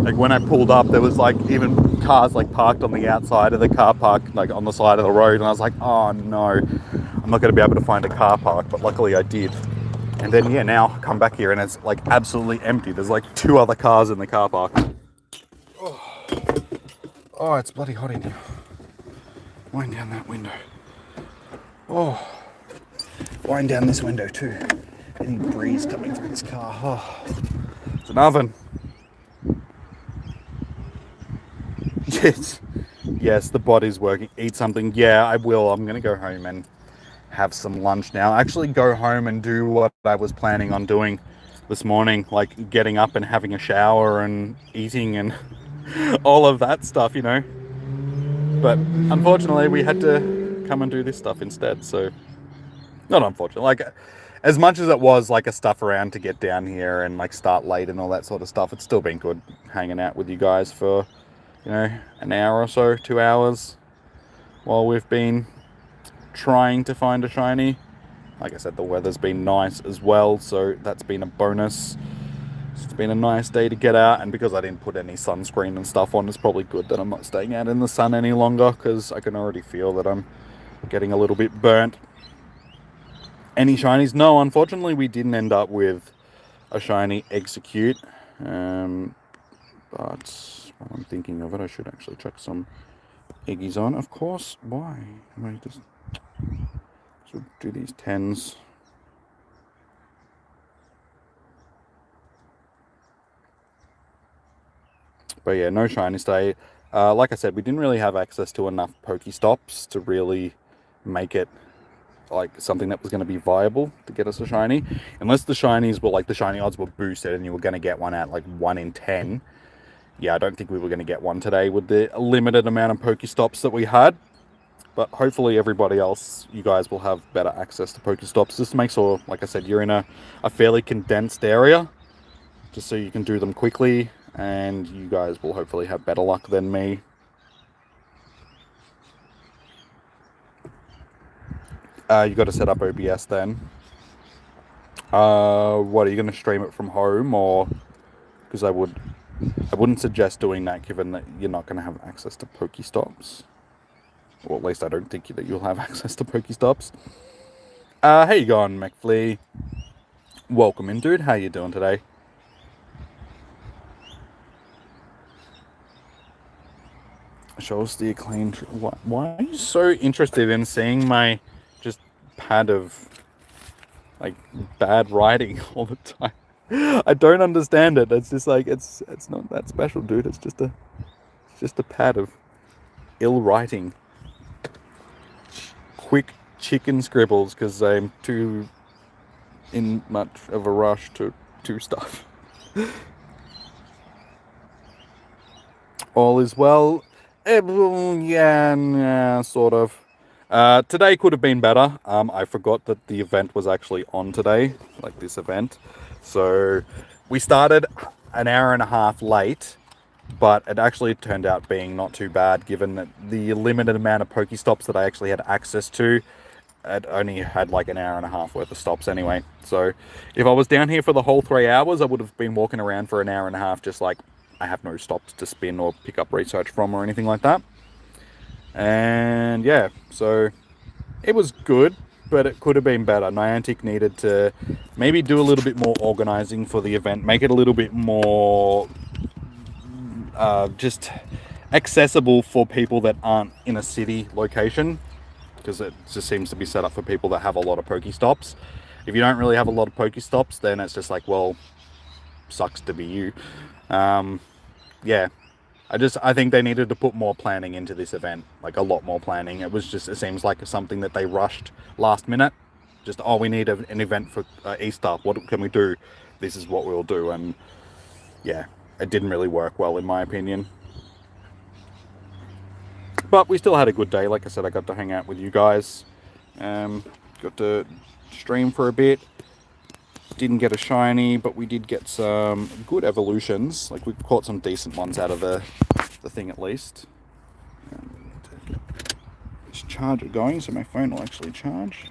Like when I pulled up, there was like even cars like parked on the outside of the car park, like on the side of the road, and I was like, oh no, I'm not going to be able to find a car park, but luckily I did. And then yeah, now I come back here and it's like absolutely empty. There's like 2 other cars in the car park. Oh, it's bloody hot in here. Wind down that window. Oh, wind down this window too. Any breeze coming through this car. Oh, it's an oven. Yes, the body's working. Eat something. Yeah, I will. I'm going to go home and have some lunch now. Actually go home and do what I was planning on doing this morning, like getting up and having a shower and eating and all of that stuff, But unfortunately, we had to come and do this stuff instead. So, not unfortunately. Like, as much as it was like a stuff around to get down here and like start late and all that sort of stuff, it's still been good hanging out with you guys for, an hour or so, 2 hours, while we've been trying to find a shiny. Like I said, the weather's been nice as well, so that's been a bonus. It's been a nice day to get out, and because I didn't put any sunscreen and stuff on, it's probably good that I'm not staying out in the sun any longer, because I can already feel that I'm getting a little bit burnt. Any shinies? No, unfortunately we didn't end up with a shiny Exeggcute, but while I'm thinking of it, I should actually chuck some eggies on, of course. Why? Am I just do these 10s? But yeah, no shinies today. Like I said, we didn't really have access to enough Pokestops to really make it like something that was going to be viable to get us a shiny. Unless the shinies were like the shiny odds were boosted and you were going to get one at like 1 in 10. Yeah, I don't think we were going to get one today with the limited amount of Pokestops that we had. But hopefully everybody else, you guys will have better access to Pokestops. Just to make sure, like I said, you're in a fairly condensed area, just so you can do them quickly, and you guys will hopefully have better luck than me. You got to set up OBS then. What, are you going to stream it from home, or because I wouldn't suggest doing that, given that you're not going to have access to Pokestops. Or at least I don't think that you'll have access to Pokestops. How you going, McFlea? Welcome in, dude. How you doing today? Shows the acclaimed. Why are you so interested in seeing my just pad of like bad writing all the time? I don't understand it. It's just like it's not that special, dude. It's just a pad of ill writing. Quick chicken scribbles because I'm too in much of a rush to do stuff. All is well. Yeah, sort of. Today could have been better. I forgot that the event was actually on today, like this event. So we started an hour and a half late, but it actually turned out being not too bad given that the limited amount of Pokestops that I actually had access to. It only had like an hour and a half worth of stops anyway. So if I was down here for the whole 3 hours, I would have been walking around for an hour and a half just like I have no stops to spin or pick up research from or anything like that. And yeah, so it was good, but it could have been better. Niantic needed to maybe do a little bit more organizing for the event, make it a little bit more just accessible for people that aren't in a city location, because it just seems to be set up for people that have a lot of Pokestops. If you don't really have a lot of Pokestops, then it's just like, well, sucks to be you. Yeah, I think they needed to put more planning into this event, like a lot more planning. It seems like something that they rushed last minute. Just, oh, we need an event for Easter. What can we do? This is what we'll do. And yeah, it didn't really work well in my opinion. But we still had a good day. Like I said, I got to hang out with you guys. Got to stream for a bit. Didn't get a shiny, but we did get some good evolutions. Like, we caught some decent ones out of the thing at least. Just charge it going so my phone will actually charge.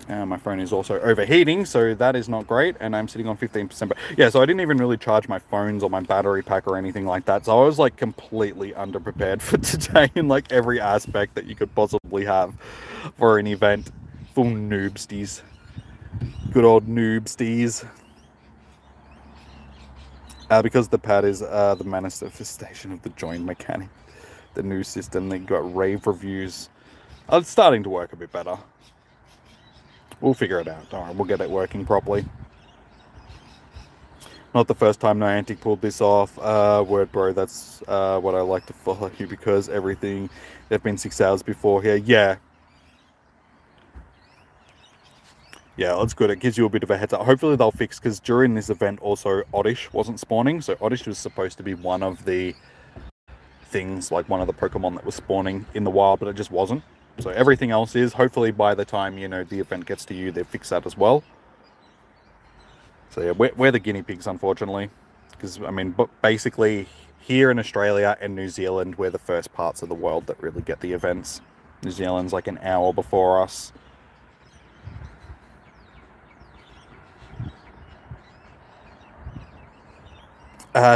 My phone is also overheating, so that is not great, and I'm sitting on 15%. But yeah, so I didn't even really charge my phones or my battery pack or anything like that. So I was like completely underprepared for today in like every aspect that you could possibly have for an event. Full noobsties. Good old noobsties. Because the pad is the manifestation of the joint mechanic. The new system, they got rave reviews. It's starting to work a bit better. We'll figure it out. Don't worry, we'll get it working properly. Not the first time Niantic pulled this off. Word bro, that's what I like to follow you, because everything, they've been 6 hours before here. Yeah, that's good. It gives you a bit of a heads up. Hopefully they'll fix, because during this event also Oddish wasn't spawning. So Oddish was supposed to be one of the things, like one of the Pokemon that was spawning in the wild, but it just wasn't. So everything else is. Hopefully by the time, you know, the event gets to you, they fix that as well. So yeah, we're the guinea pigs, unfortunately. Because, I mean, but basically here in Australia and New Zealand, we're the first parts of the world that really get the events. New Zealand's like an hour before us.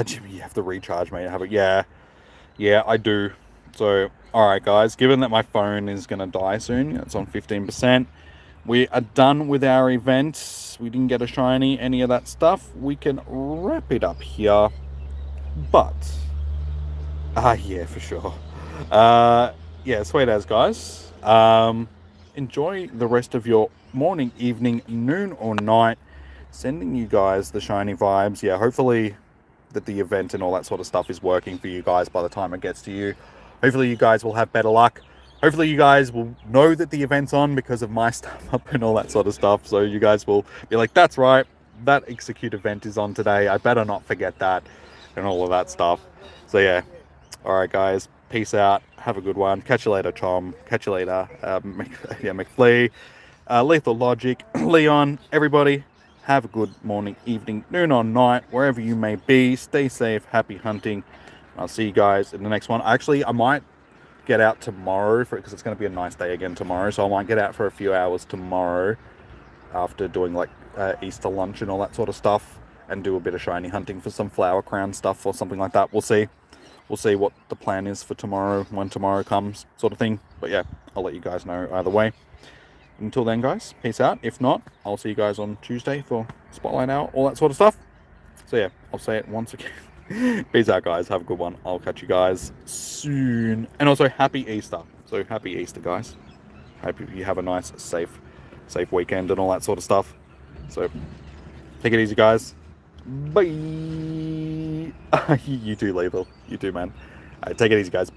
Jimmy, you have to recharge, mate. Yeah, I do. So, alright guys, given that my phone is going to die soon, it's on 15%, we are done with our event. We didn't get a shiny, any of that stuff. We can wrap it up here. But, yeah, for sure. Yeah, sweet as, guys. Enjoy the rest of your morning, evening, noon, or night. Sending you guys the shiny vibes. Yeah, hopefully that the event and all that sort of stuff is working for you guys by the time it gets to you. Hopefully you guys will have better luck. Hopefully you guys will know that the event's on because of my stuff up and all that sort of stuff. So you guys will be like, that's right, that Exeggcute event is on today. I better not forget that, and all of that stuff. So yeah. Alright guys, peace out. Have a good one. Catch you later, Tom. Catch you later. McFlea, Lethal Logic, Leon, everybody. Have a good morning, evening, noon, or night, wherever you may be. Stay safe, happy hunting. I'll see you guys in the next one. Actually, I might get out tomorrow because it's going to be a nice day again tomorrow. So I might get out for a few hours tomorrow after doing like Easter lunch and all that sort of stuff, and do a bit of shiny hunting for some flower crown stuff or something like that. We'll see. We'll see what the plan is for tomorrow, when tomorrow comes, sort of thing. But yeah, I'll let you guys know either way. Until then, guys, peace out. If not, I'll see you guys on Tuesday for Spotlight Hour, all that sort of stuff. So yeah, I'll say it once again. Peace out, guys. Have a good one. I'll catch you guys soon. And also, happy Easter. So happy Easter, guys. Hope you have a nice, safe weekend and all that sort of stuff. So take it easy, guys. Bye. You too, Lethal. You too, man. All right, take it easy, guys.